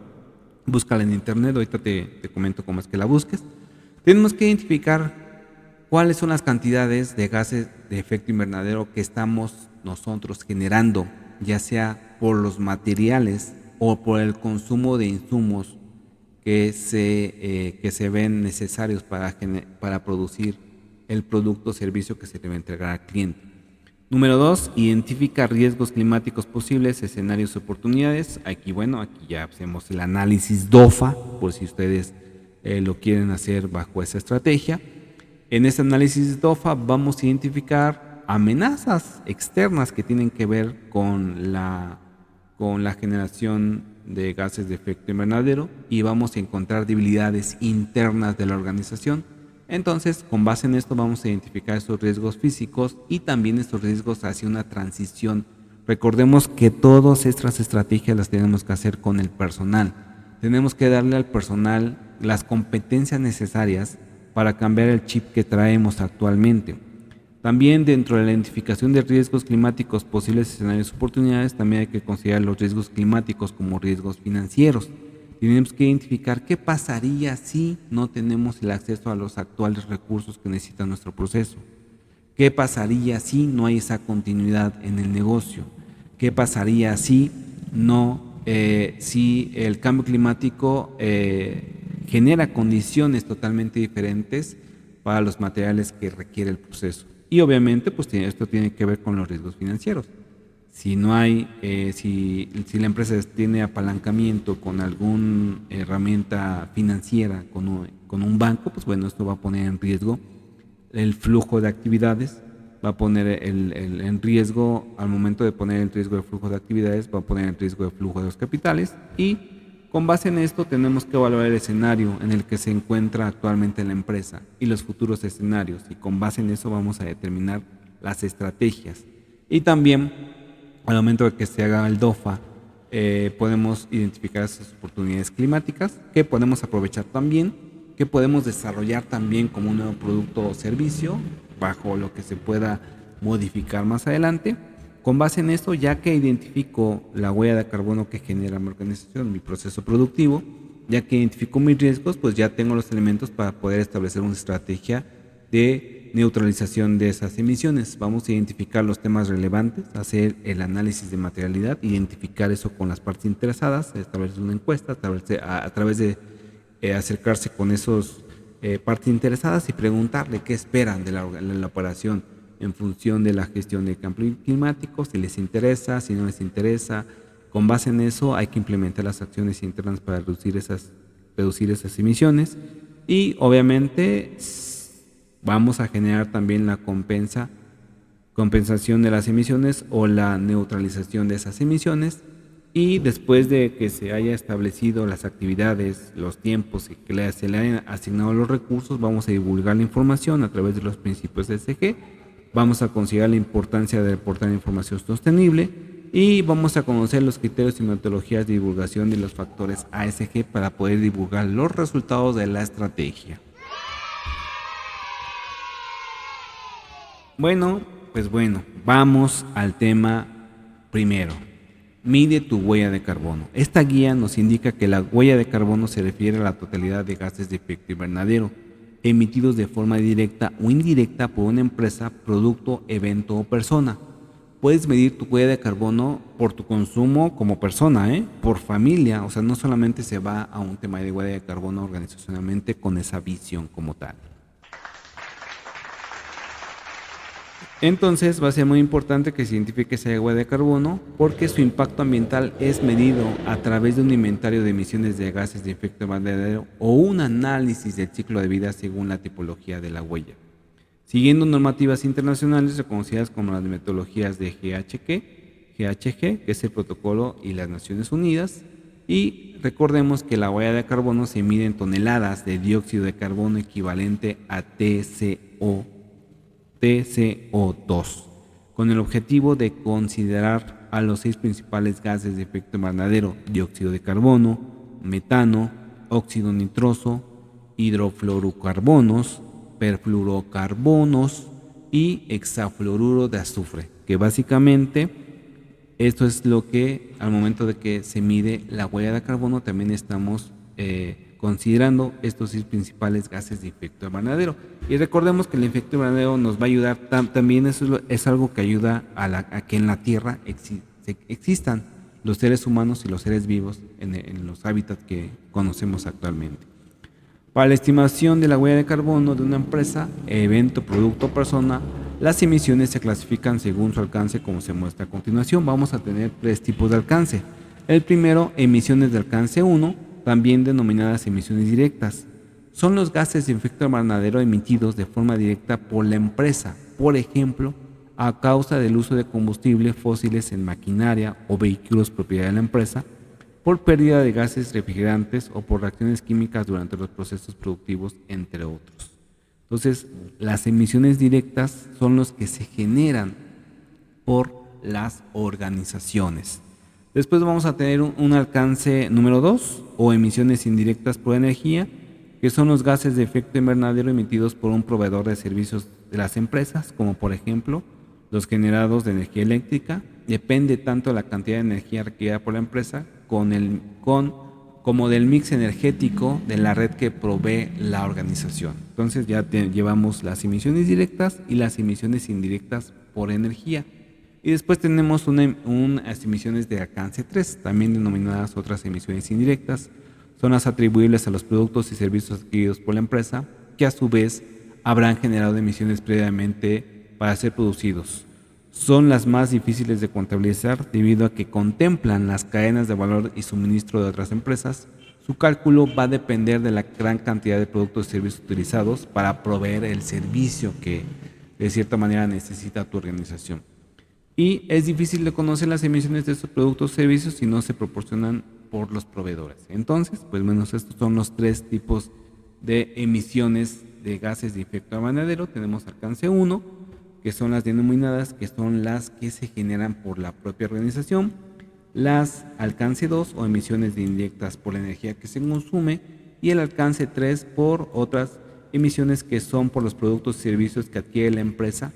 Búscala en internet, ahorita te comento cómo es que la busques. Tenemos que identificar cuáles son las cantidades de gases de efecto invernadero que estamos nosotros generando, ya sea por los materiales o por el consumo de insumos que se ven necesarios para producir el producto o servicio que se debe entregar al cliente. Número 2, identifica riesgos climáticos posibles, escenarios y oportunidades. Aquí ya hacemos el análisis DOFA, por si ustedes lo quieren hacer bajo esa estrategia. En este análisis DOFA vamos a identificar amenazas externas que tienen que ver con la generación de gases de efecto invernadero y vamos a encontrar debilidades internas de la organización. Entonces, con base en esto vamos a identificar esos riesgos físicos y también estos riesgos hacia una transición. Recordemos que todas estas estrategias las tenemos que hacer con el personal. Tenemos que darle al personal las competencias necesarias para cambiar el chip que traemos actualmente. También dentro de la identificación de riesgos climáticos, posibles escenarios y oportunidades, también hay que considerar los riesgos climáticos como riesgos financieros. Tenemos que identificar qué pasaría si no tenemos el acceso a los actuales recursos que necesita nuestro proceso. ¿Qué pasaría si no hay esa continuidad en el negocio? ¿Qué pasaría si el cambio climático genera condiciones totalmente diferentes para los materiales que requiere el proceso? Y obviamente, pues esto tiene que ver con los riesgos financieros. Si no hay, si la empresa tiene apalancamiento con alguna herramienta financiera, con un banco, pues bueno, esto va a poner en riesgo el flujo de actividades, va a poner en riesgo, al momento de poner en riesgo el flujo de actividades, va a poner en riesgo el flujo de los capitales y con base en esto tenemos que evaluar el escenario en el que se encuentra actualmente la empresa y los futuros escenarios y con base en eso vamos a determinar las estrategias. Y también al momento de que se haga el DOFA, podemos identificar esas oportunidades climáticas que podemos aprovechar también, que podemos desarrollar también como un nuevo producto o servicio bajo lo que se pueda modificar más adelante. Con base en esto, ya que identifico la huella de carbono que genera mi organización, mi proceso productivo, ya que identifico mis riesgos, pues ya tengo los elementos para poder establecer una estrategia de neutralización de esas emisiones. Vamos a identificar los temas relevantes, hacer el análisis de materialidad, identificar eso con las partes interesadas, establecer una encuesta, a través de acercarse con esos partes interesadas y preguntarle qué esperan de la operación en función de la gestión del cambio climático, si les interesa, si no les interesa. Con base en eso hay que implementar las acciones internas para reducir esas emisiones y obviamente vamos a generar también la compensación de las emisiones o la neutralización de esas emisiones y después de que se haya establecido las actividades, los tiempos y que se le hayan asignado los recursos, vamos a divulgar la información a través de los principios de ESG. Vamos a considerar la importancia de reportar información sostenible y vamos a conocer los criterios y metodologías de divulgación de los factores ASG para poder divulgar los resultados de la estrategia. Bueno, vamos al tema primero. Mide tu huella de carbono. Esta guía nos indica que la huella de carbono se refiere a la totalidad de gases de efecto invernadero emitidos de forma directa o indirecta por una empresa, producto, evento o persona. Puedes medir tu huella de carbono por tu consumo como persona, por familia, o sea, no solamente se va a un tema de huella de carbono organizacionalmente con esa visión como tal. Entonces va a ser muy importante que se identifique esa huella de carbono porque su impacto ambiental es medido a través de un inventario de emisiones de gases de efecto invernadero o un análisis del ciclo de vida según la tipología de la huella. Siguiendo normativas internacionales reconocidas como las metodologías de GHG, GHG, que es el protocolo y las Naciones Unidas. Y recordemos que la huella de carbono se mide en toneladas de dióxido de carbono equivalente a TCO2, con el objetivo de considerar a los 6 principales gases de efecto invernadero: dióxido de carbono, metano, óxido nitroso, hidrofluorocarbonos, perfluorocarbonos y hexafluoruro de azufre, que básicamente esto es lo que al momento de que se mide la huella de carbono también estamos considerando estos 6 principales gases de efecto invernadero. Y recordemos que el efecto invernadero nos va a ayudar, también eso es algo que ayuda a que en la Tierra existan los seres humanos y los seres vivos en los hábitats que conocemos actualmente. Para la estimación de la huella de carbono de una empresa, evento, producto o persona, las emisiones se clasifican según su alcance, como se muestra a continuación. Vamos a tener 3 tipos de alcance. El primero, emisiones de alcance 1, también denominadas emisiones directas. Son los gases de efecto invernadero emitidos de forma directa por la empresa, por ejemplo, a causa del uso de combustibles fósiles en maquinaria o vehículos propiedad de la empresa, por pérdida de gases refrigerantes o por reacciones químicas durante los procesos productivos, entre otros. Entonces, las emisiones directas son los que se generan por las organizaciones. Después vamos a tener un alcance número 2, o emisiones indirectas por energía, que son los gases de efecto invernadero emitidos por un proveedor de servicios de las empresas, como por ejemplo los generados de energía eléctrica. Depende tanto de la cantidad de energía requerida por la empresa como del mix energético de la red que provee la organización. Entonces ya llevamos las emisiones directas y las emisiones indirectas por energía. Y después tenemos unas emisiones de alcance 3, también denominadas otras emisiones indirectas. Son las atribuibles a los productos y servicios adquiridos por la empresa, que a su vez habrán generado emisiones previamente para ser producidos. Son las más difíciles de contabilizar debido a que contemplan las cadenas de valor y suministro de otras empresas. Su cálculo va a depender de la gran cantidad de productos y servicios utilizados para proveer el servicio que de cierta manera necesita tu organización. Y es difícil de conocer las emisiones de estos productos o servicios si no se proporcionan por los proveedores. Entonces, pues bueno, estos son los 3 tipos de emisiones de gases de efecto invernadero. Tenemos alcance 1, que son las denominadas, que son las que se generan por la propia organización. Las alcance 2, o emisiones indirectas por la energía que se consume, y el alcance 3 por otras emisiones que son por los productos y servicios que adquiere la empresa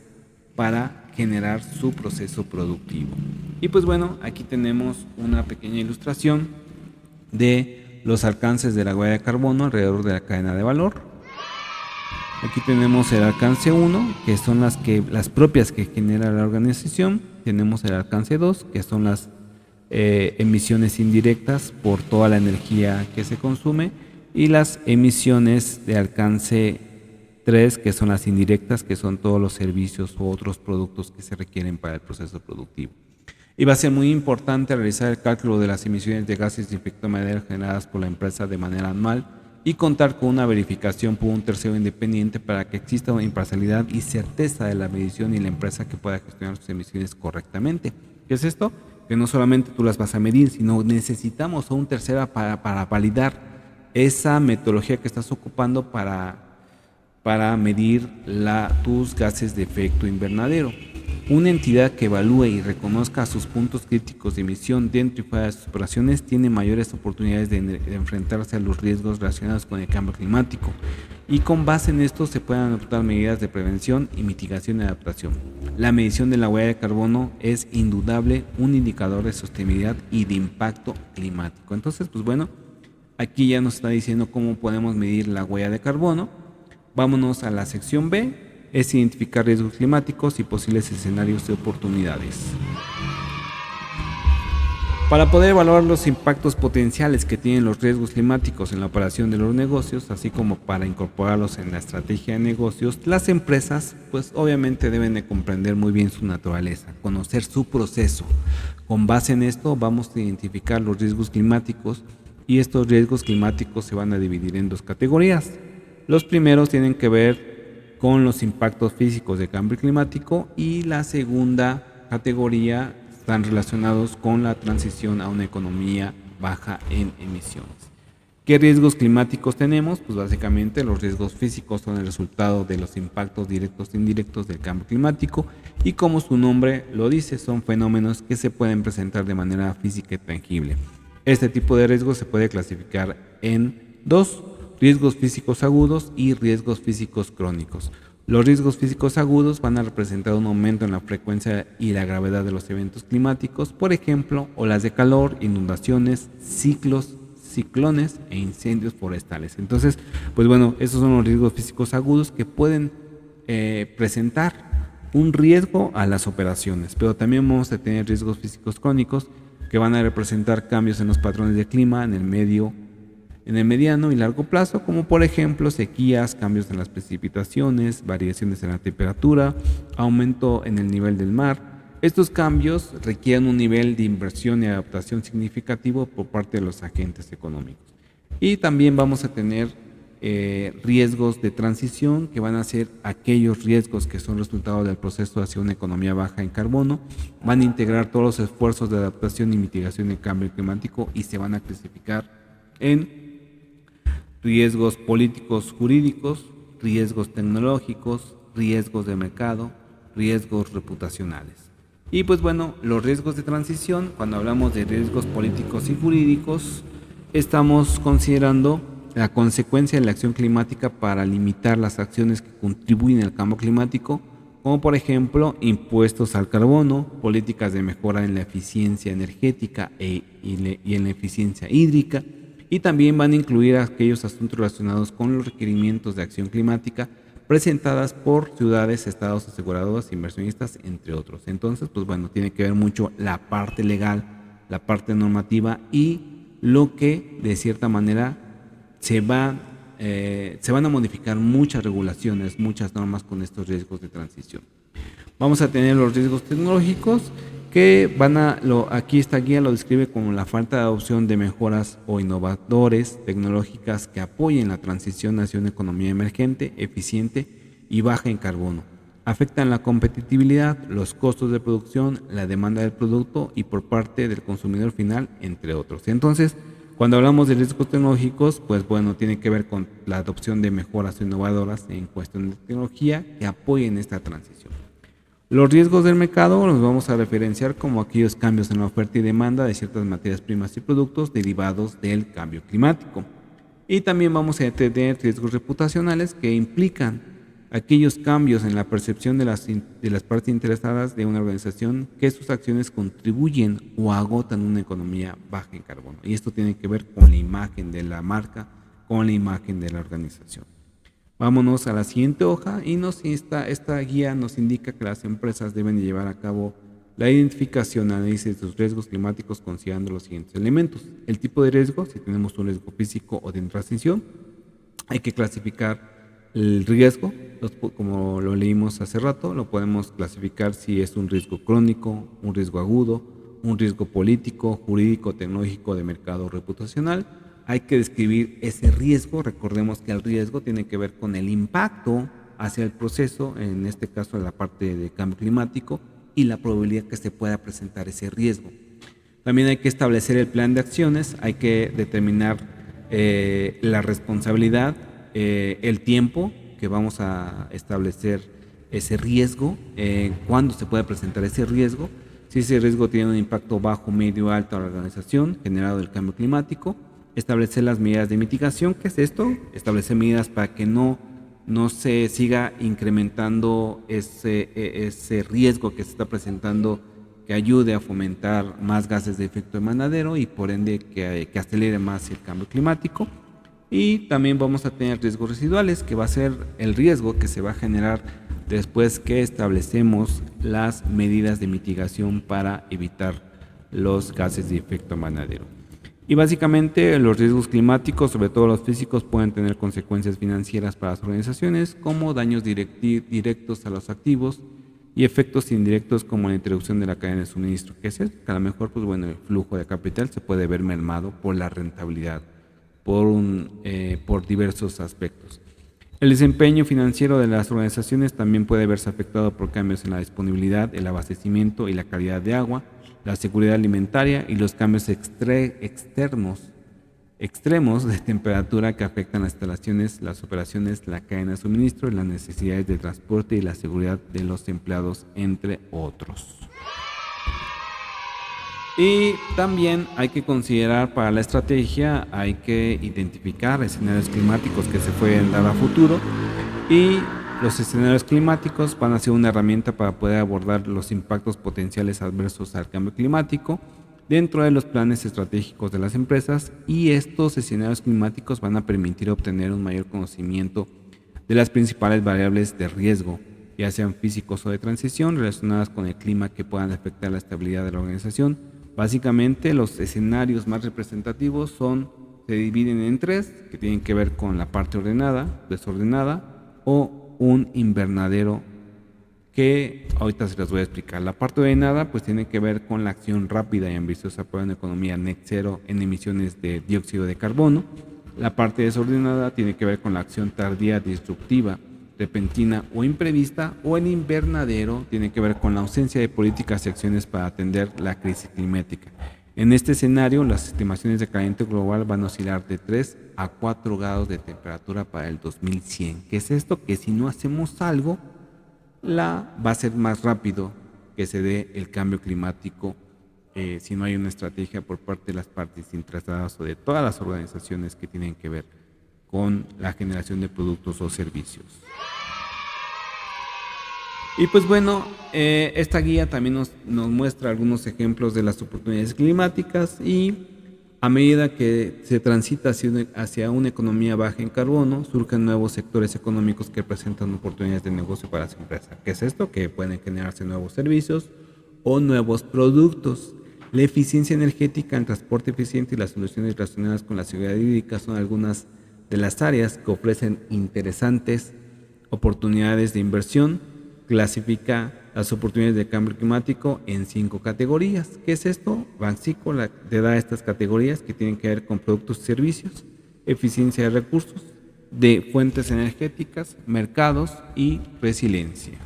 para generar su proceso productivo. Y pues bueno, aquí tenemos una pequeña ilustración de los alcances de la huella de carbono alrededor de la cadena de valor. Aquí tenemos el alcance 1, que son las propias que genera la organización. Tenemos el alcance 2, que son las emisiones indirectas por toda la energía que se consume, y las emisiones de alcance 3, que son las indirectas, que son todos los servicios u otros productos que se requieren para el proceso productivo. Y va a ser muy importante realizar el cálculo de las emisiones de gases de efecto invernadero generadas por la empresa de manera anual y contar con una verificación por un tercero independiente para que exista una imparcialidad y certeza de la medición y la empresa que pueda gestionar sus emisiones correctamente. ¿Qué es esto? Que no solamente tú las vas a medir, sino necesitamos a un tercero para validar esa metodología que estás ocupando para medir tus gases de efecto invernadero. Una entidad que evalúe y reconozca sus puntos críticos de emisión dentro y fuera de sus operaciones tiene mayores oportunidades de enfrentarse a los riesgos relacionados con el cambio climático, y con base en esto se pueden adoptar medidas de prevención y mitigación y adaptación. La medición de la huella de carbono es indudable un indicador de sostenibilidad y de impacto climático. Entonces, pues bueno, aquí ya nos está diciendo cómo podemos medir la huella de carbono. Vámonos a la sección B. Es identificar riesgos climáticos y posibles escenarios de oportunidades. Para poder evaluar los impactos potenciales que tienen los riesgos climáticos en la operación de los negocios, así como para incorporarlos en la estrategia de negocios, las empresas pues obviamente deben de comprender muy bien su naturaleza, conocer su proceso. Con base en esto vamos a identificar los riesgos climáticos, y estos riesgos climáticos se van a dividir en 2 categorías. Los primeros tienen que ver con los impactos físicos del cambio climático, y la segunda categoría están relacionados con la transición a una economía baja en emisiones. ¿Qué riesgos climáticos tenemos? Pues básicamente los riesgos físicos son el resultado de los impactos directos e indirectos del cambio climático y como su nombre lo dice, son fenómenos que se pueden presentar de manera física y tangible. Este tipo de riesgos se puede clasificar en dos: riesgos físicos agudos y riesgos físicos crónicos. Los riesgos físicos agudos van a representar un aumento en la frecuencia y la gravedad de los eventos climáticos, por ejemplo, olas de calor, inundaciones, ciclones e incendios forestales. Entonces, pues bueno, esos son los riesgos físicos agudos que pueden presentar un riesgo a las operaciones, pero también vamos a tener riesgos físicos crónicos que van a representar cambios en los patrones de clima en el mediano y largo plazo, como por ejemplo sequías, cambios en las precipitaciones, variaciones en la temperatura, aumento en el nivel del mar. Estos cambios requieren un nivel de inversión y adaptación significativo por parte de los agentes económicos. Y también vamos a tener riesgos de transición, que van a ser aquellos riesgos que son resultado del proceso hacia una economía baja en carbono. Van a integrar todos los esfuerzos de adaptación y mitigación del cambio climático y se van a clasificar en riesgos políticos jurídicos, riesgos tecnológicos, riesgos de mercado, riesgos reputacionales. Y pues bueno, los riesgos de transición, cuando hablamos de riesgos políticos y jurídicos, estamos considerando la consecuencia de la acción climática para limitar las acciones que contribuyen al cambio climático, como por ejemplo impuestos al carbono, políticas de mejora en la eficiencia energética y en la eficiencia hídrica, y también van a incluir aquellos asuntos relacionados con los requerimientos de acción climática presentadas por ciudades, estados, aseguradoras, inversionistas, entre otros. Entonces, pues bueno, tiene que ver mucho la parte legal, la parte normativa y lo que de cierta manera se van a modificar muchas regulaciones, muchas normas con estos riesgos de transición. Vamos a tener los riesgos tecnológicos que aquí esta guía lo describe como la falta de adopción de mejoras o innovadores tecnológicas que apoyen la transición hacia una economía emergente, eficiente y baja en carbono. Afectan la competitividad, los costos de producción, la demanda del producto y por parte del consumidor final, entre otros. Entonces, cuando hablamos de riesgos tecnológicos, pues bueno, tiene que ver con la adopción de mejoras innovadoras en cuestión de tecnología que apoyen esta transición. Los riesgos del mercado los vamos a referenciar como aquellos cambios en la oferta y demanda de ciertas materias primas y productos derivados del cambio climático. Y también vamos a tener riesgos reputacionales que implican aquellos cambios en la percepción de las partes interesadas de una organización que sus acciones contribuyen o agotan una economía baja en carbono. Y esto tiene que ver con la imagen de la marca, con la imagen de la organización. Vámonos a la siguiente hoja y esta guía nos indica que las empresas deben llevar a cabo la identificación y análisis de sus riesgos climáticos considerando los siguientes elementos. El tipo de riesgo, si tenemos un riesgo físico o de transición, hay que clasificar el riesgo, como lo leímos hace rato, lo podemos clasificar si es un riesgo crónico, un riesgo agudo, un riesgo político, jurídico, tecnológico, de mercado o reputacional. Hay que describir ese riesgo. Recordemos que el riesgo tiene que ver con el impacto hacia el proceso, en este caso la parte de cambio climático, y la probabilidad que se pueda presentar ese riesgo. También hay que establecer el plan de acciones, hay que determinar la responsabilidad, el tiempo que vamos a establecer ese riesgo, cuándo se puede presentar ese riesgo, si ese riesgo tiene un impacto bajo, medio, alto a la organización generado del cambio climático. Establecer las medidas de mitigación. ¿Qué es esto? Establecer medidas para que no se siga incrementando ese riesgo que se está presentando, que ayude a fomentar más gases de efecto invernadero y por ende que acelere más el cambio climático. Y también vamos a tener riesgos residuales, que va a ser el riesgo que se va a generar después que establecemos las medidas de mitigación para evitar los gases de efecto invernadero. Y básicamente los riesgos climáticos, sobre todo los físicos, pueden tener consecuencias financieras para las organizaciones, como daños directos a los activos y efectos indirectos como la interrupción de la cadena de suministro, que es que a lo mejor pues bueno, el flujo de capital se puede ver mermado por la rentabilidad, por diversos aspectos. El desempeño financiero de las organizaciones también puede verse afectado por cambios en la disponibilidad, el abastecimiento y la calidad de agua, la seguridad alimentaria y los cambios extremos de temperatura que afectan las instalaciones, las operaciones, la cadena de suministro, las necesidades de transporte y la seguridad de los empleados, entre otros. Y también hay que considerar para la estrategia, hay que identificar escenarios climáticos que se pueden dar a futuro, y los escenarios climáticos van a ser una herramienta para poder abordar los impactos potenciales adversos al cambio climático dentro de los planes estratégicos de las empresas, y estos escenarios climáticos van a permitir obtener un mayor conocimiento de las principales variables de riesgo, ya sean físicos o de transición, relacionadas con el clima que puedan afectar la estabilidad de la organización. Básicamente, los escenarios más representativos se dividen en tres, que tienen que ver con la parte ordenada, desordenada o un invernadero, que ahorita se las voy a explicar. La parte ordenada pues tiene que ver con la acción rápida y ambiciosa para una economía net cero en emisiones de dióxido de carbono. La parte desordenada tiene que ver con la acción tardía, disruptiva, repentina o imprevista, o el invernadero tiene que ver con la ausencia de políticas y acciones para atender la crisis climática. En este escenario, las estimaciones de calentamiento global van a oscilar de 3 a 4 grados de temperatura para el 2100. ¿Qué es esto? Que si no hacemos algo, va a ser más rápido que se dé el cambio climático si no hay una estrategia por parte de las partes interesadas o de todas las organizaciones que tienen que ver con la generación de productos o servicios. Y pues bueno, esta guía también nos muestra algunos ejemplos de las oportunidades climáticas, y a medida que se transita hacia una economía baja en carbono, surgen nuevos sectores económicos que presentan oportunidades de negocio para las empresas. ¿Qué es esto? Que pueden generarse nuevos servicios o nuevos productos. La eficiencia energética, el transporte eficiente y las soluciones relacionadas con la seguridad hídrica son algunas de las áreas que ofrecen interesantes oportunidades de inversión. Clasifica las oportunidades de cambio climático en 5 categorías. ¿Qué es esto? Banxico te da estas categorías que tienen que ver con productos y servicios, eficiencia de recursos, de fuentes energéticas, mercados y resiliencia.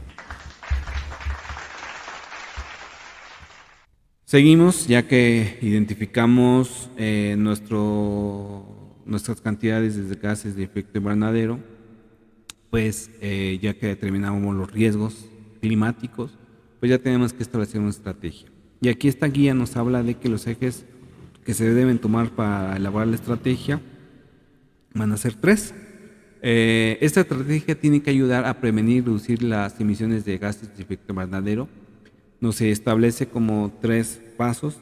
Seguimos, ya que identificamos nuestras cantidades de gases de efecto invernadero, pues ya que determinamos los riesgos climáticos, pues ya tenemos que establecer una estrategia. Y aquí esta guía nos habla de que los ejes que se deben tomar para elaborar la estrategia van a ser 3. Esta estrategia tiene que ayudar a prevenir y reducir las emisiones de gases de efecto invernadero. Nos establece como 3 pasos: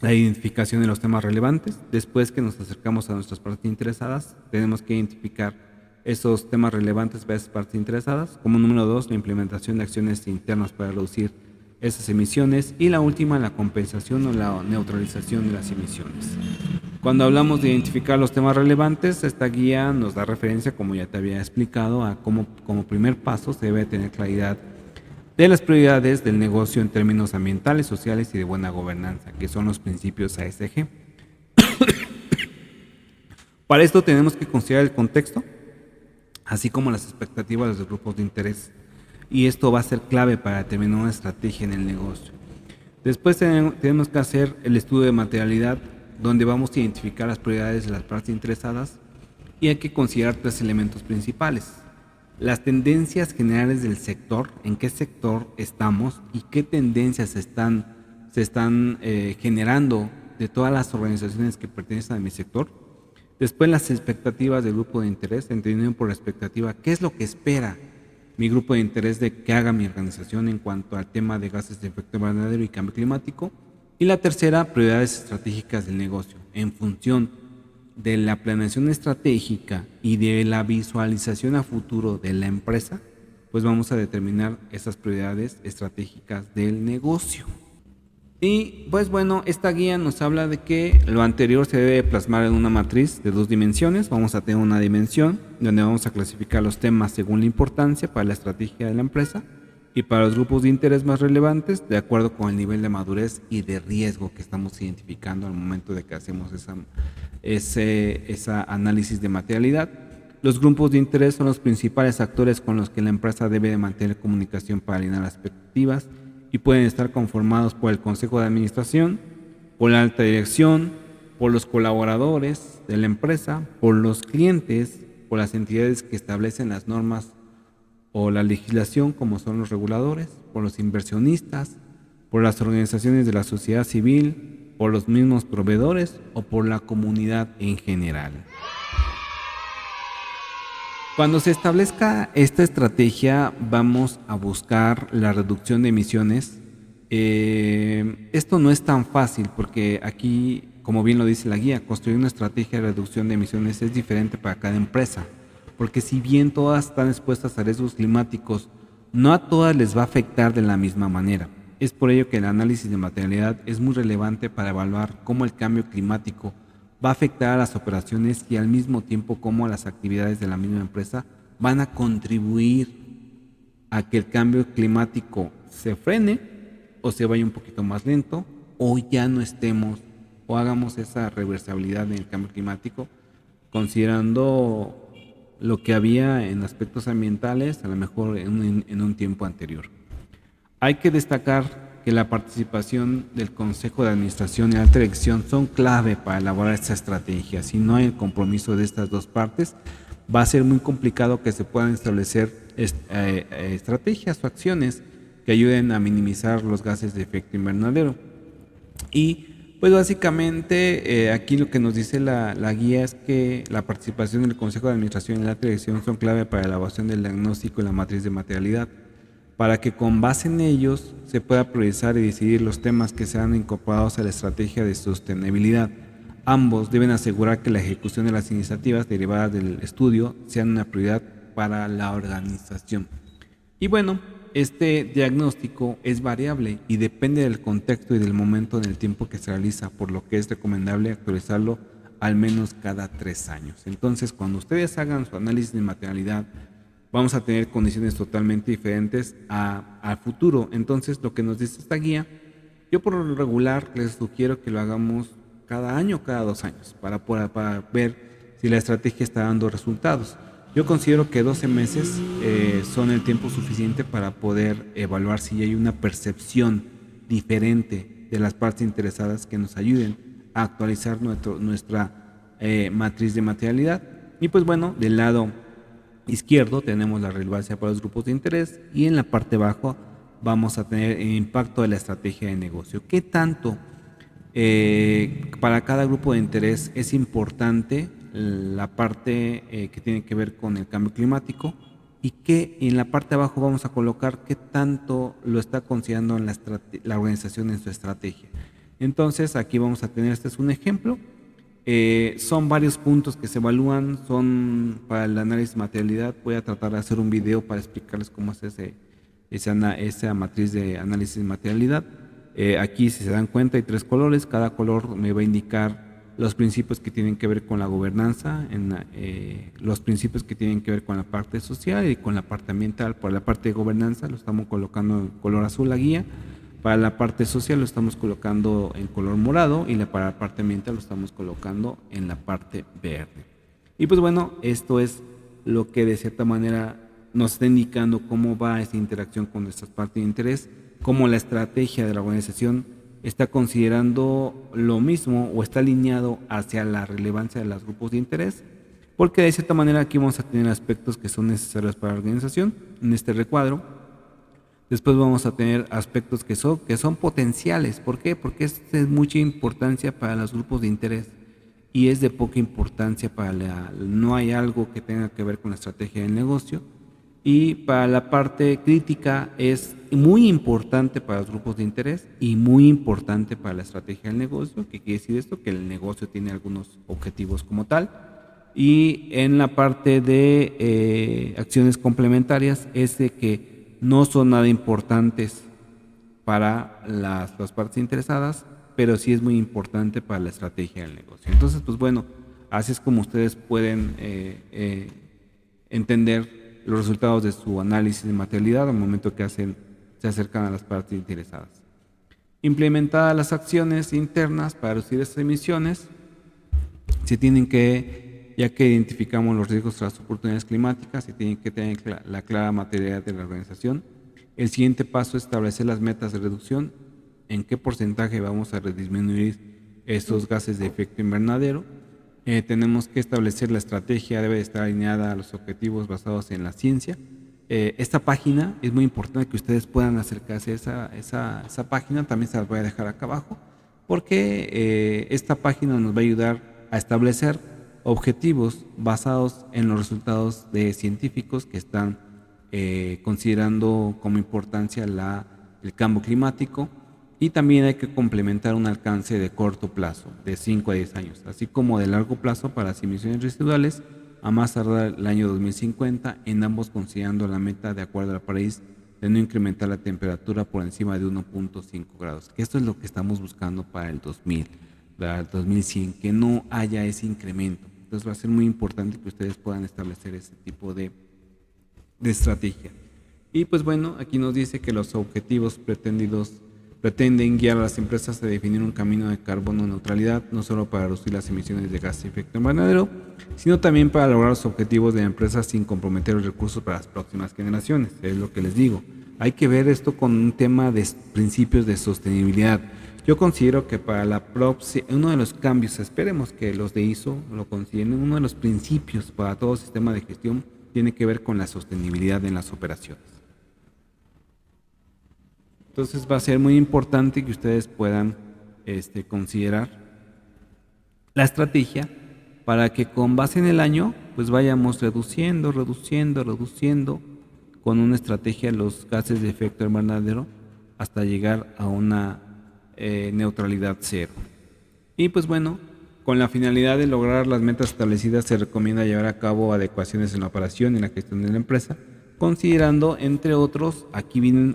la identificación de los temas relevantes. Después que nos acercamos a nuestras partes interesadas, tenemos que identificar esos temas relevantes para esas partes interesadas. Como número 2, la implementación de acciones internas para reducir esas emisiones. Y la última, la compensación o la neutralización de las emisiones. Cuando hablamos de identificar los temas relevantes, esta guía nos da referencia, como ya te había explicado, a cómo como primer paso se debe tener claridad de las prioridades del negocio en términos ambientales, sociales y de buena gobernanza, que son los principios ASG. Para esto tenemos que considerar el contexto, así como las expectativas de los grupos de interés, y esto va a ser clave para determinar una estrategia en el negocio. Después tenemos que hacer el estudio de materialidad, donde vamos a identificar las prioridades de las partes interesadas, y hay que considerar 3 elementos principales: las tendencias generales del sector, en qué sector estamos y qué tendencias se están generando de todas las organizaciones que pertenecen a mi sector. Después, las expectativas del grupo de interés, entendiendo por la expectativa qué es lo que espera mi grupo de interés de que haga mi organización en cuanto al tema de gases de efecto invernadero y cambio climático. Y la tercera, prioridades estratégicas del negocio. En función de la planeación estratégica y de la visualización a futuro de la empresa, pues vamos a determinar esas prioridades estratégicas del negocio. Y pues bueno, esta guía nos habla de que lo anterior se debe plasmar en una matriz de 2 dimensiones. Vamos a tener una dimensión donde vamos a clasificar los temas según la importancia para la estrategia de la empresa y para los grupos de interés más relevantes, de acuerdo con el nivel de madurez y de riesgo que estamos identificando al momento de que hacemos esa análisis de materialidad. Los grupos de interés son los principales actores con los que la empresa debe de mantener comunicación para alinear las expectativas y pueden estar conformados por el Consejo de Administración, por la alta dirección, por los colaboradores de la empresa, por los clientes, por las entidades que establecen las normas o la legislación, como son los reguladores, por los inversionistas, por las organizaciones de la sociedad civil, por los mismos proveedores o por la comunidad en general. Cuando se establezca esta estrategia, vamos a buscar la reducción de emisiones. Esto no es tan fácil porque aquí, como bien lo dice la guía, construir una estrategia de reducción de emisiones es diferente para cada empresa, porque si bien todas están expuestas a riesgos climáticos, no a todas les va a afectar de la misma manera. Es por ello que el análisis de materialidad es muy relevante para evaluar cómo el cambio climático va a afectar a las operaciones y al mismo tiempo cómo las actividades de la misma empresa van a contribuir a que el cambio climático se frene o se vaya un poquito más lento o ya no estemos o hagamos esa reversibilidad en el cambio climático, considerando lo que había en aspectos ambientales a lo mejor en un tiempo anterior. Hay que destacar que la participación del Consejo de Administración y Alta Dirección son clave para elaborar esta estrategia. Si no hay el compromiso de estas dos partes, va a ser muy complicado que se puedan establecer estrategias o acciones que ayuden a minimizar los gases de efecto invernadero. Y pues básicamente aquí lo que nos dice la guía es que la participación del Consejo de Administración y la Alta Dirección son clave para la elaboración del diagnóstico y la matriz de materialidad, para que con base en ellos se pueda priorizar y decidir los temas que sean incorporados a la estrategia de sostenibilidad. Ambos deben asegurar que la ejecución de las iniciativas derivadas del estudio sean una prioridad para la organización. Y bueno, este diagnóstico es variable y depende del contexto y del momento en el tiempo que se realiza, por lo que es recomendable actualizarlo al menos cada 3 años. Entonces, cuando ustedes hagan su análisis de materialidad, vamos a tener condiciones totalmente diferentes al futuro. Entonces, lo que nos dice esta guía, yo por lo regular les sugiero que lo hagamos cada año, cada 2 años, para ver si la estrategia está dando resultados. Yo considero que 12 meses son el tiempo suficiente para poder evaluar si hay una percepción diferente de las partes interesadas que nos ayuden a actualizar nuestra matriz de materialidad. Y pues bueno, del lado izquierdo tenemos la relevancia para los grupos de interés y en la parte baja vamos a tener el impacto de la estrategia de negocio. ¿Qué tanto para cada grupo de interés es importante la parte que tiene que ver con el cambio climático y que en la parte de abajo vamos a colocar qué tanto lo está considerando en la organización en su estrategia? Entonces aquí vamos a tener, este es un ejemplo. Son varios puntos que se evalúan, son para el análisis de materialidad. Voy a tratar de hacer un video para explicarles cómo es esa matriz de análisis de materialidad. Aquí, si se dan cuenta, hay 3 colores. Cada color me va a indicar los principios que tienen que ver con la gobernanza, los principios que tienen que ver con la parte social y con la parte ambiental. Por la parte de gobernanza lo estamos colocando en color azul la guía. Para la parte social lo estamos colocando en color morado y para la parte ambiental lo estamos colocando en la parte verde. Y pues bueno, esto es lo que de cierta manera nos está indicando cómo va esta interacción con nuestras partes de interés, cómo la estrategia de la organización está considerando lo mismo o está alineado hacia la relevancia de los grupos de interés, porque de cierta manera aquí vamos a tener aspectos que son necesarios para la organización en este recuadro. Después vamos a tener aspectos que son potenciales. ¿Por qué? Porque es de mucha importancia para los grupos de interés y es de poca importancia no hay algo que tenga que ver con la estrategia del negocio. Y para la parte crítica es muy importante para los grupos de interés y muy importante para la estrategia del negocio. ¿Qué quiere decir esto? Que el negocio tiene algunos objetivos como tal. Y en la parte de acciones complementarias es de que no son nada importantes para las partes interesadas, pero sí es muy importante para la estrategia del negocio. Entonces, pues bueno, así es como ustedes pueden entender los resultados de su análisis de materialidad al momento que se acercan a las partes interesadas. Implementadas las acciones internas para reducir estas emisiones, se tienen que, ya que identificamos los riesgos tras las oportunidades climáticas, se tienen que tener la clara materialidad de la organización El siguiente paso es establecer las metas de reducción, en qué porcentaje vamos a disminuir estos gases de efecto invernadero. Tenemos que establecer la estrategia, debe estar alineada a los objetivos basados en la ciencia. Esta página es muy importante que ustedes puedan acercarse a esa página, también se las voy a dejar acá abajo, porque esta página nos va a ayudar a establecer objetivos basados en los resultados de científicos que están considerando como importancia el cambio climático, y también hay que complementar un alcance de corto plazo, de 5 a 10 años, así como de largo plazo para las emisiones residuales a más tardar el año 2050, en ambos considerando la meta de acuerdo a París de no incrementar la temperatura por encima de 1.5 grados, que esto es lo que estamos buscando para el 2000, para el 2100, que no haya ese incremento. Entonces va a ser muy importante que ustedes puedan establecer ese tipo de estrategia. Y pues bueno, aquí nos dice que los objetivos pretenden guiar a las empresas a definir un camino de carbono neutralidad, no solo para reducir las emisiones de gas de efecto invernadero, sino también para lograr los objetivos de la empresa sin comprometer los recursos para las próximas generaciones. Es lo que les digo. Hay que ver esto con un tema de principios de sostenibilidad. Yo considero que para la uno de los cambios, esperemos que los de ISO lo consideren, uno de los principios para todo sistema de gestión tiene que ver con la sostenibilidad en las operaciones. Entonces va a ser muy importante que ustedes puedan considerar la estrategia para que con base en el año pues vayamos reduciendo con una estrategia los gases de efecto invernadero hasta llegar a una neutralidad cero. Y pues bueno, con la finalidad de lograr las metas establecidas se recomienda llevar a cabo adecuaciones en la operación y en la gestión de la empresa, considerando entre otros, aquí vienen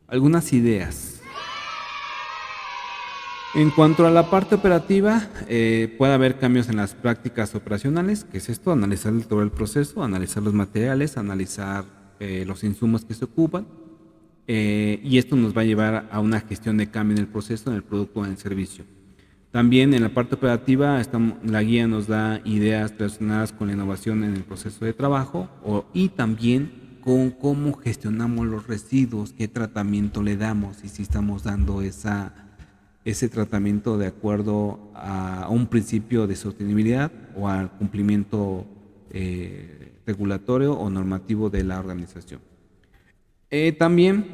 algunas ideas. En cuanto a la parte operativa, puede haber cambios en las prácticas operacionales, que es esto, analizar todo el proceso, analizar los materiales, analizar los insumos que se ocupan, y esto nos va a llevar a una gestión de cambio en el proceso, en el producto o en el servicio. También en la parte operativa, la guía nos da ideas relacionadas con la innovación en el proceso de trabajo y también con cómo gestionamos los residuos, qué tratamiento le damos y si estamos dando ese tratamiento de acuerdo a un principio de sostenibilidad o al cumplimiento regulatorio o normativo de la organización. También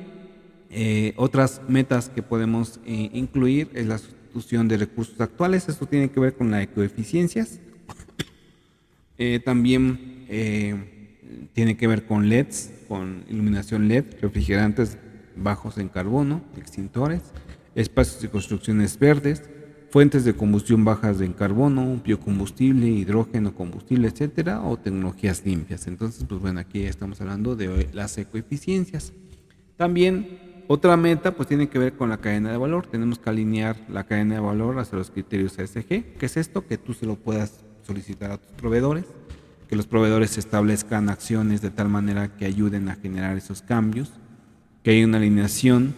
otras metas que podemos incluir es la sustitución de recursos actuales. Esto tiene que ver con las ecoeficiencias. También tiene que ver con LEDs, con iluminación LED, refrigerantes bajos en carbono, extintores, espacios de construcciones verdes, fuentes de combustión bajas en carbono, biocombustible, hidrógeno, combustible, etcétera, o tecnologías limpias. Entonces, pues bueno, aquí estamos hablando de las ecoeficiencias. También otra meta pues tiene que ver con la cadena de valor. Tenemos que alinear la cadena de valor hacia los criterios ESG. ¿Qué es esto? Que tú se lo puedas solicitar a tus proveedores, que los proveedores establezcan acciones de tal manera que ayuden a generar esos cambios, que haya una alineación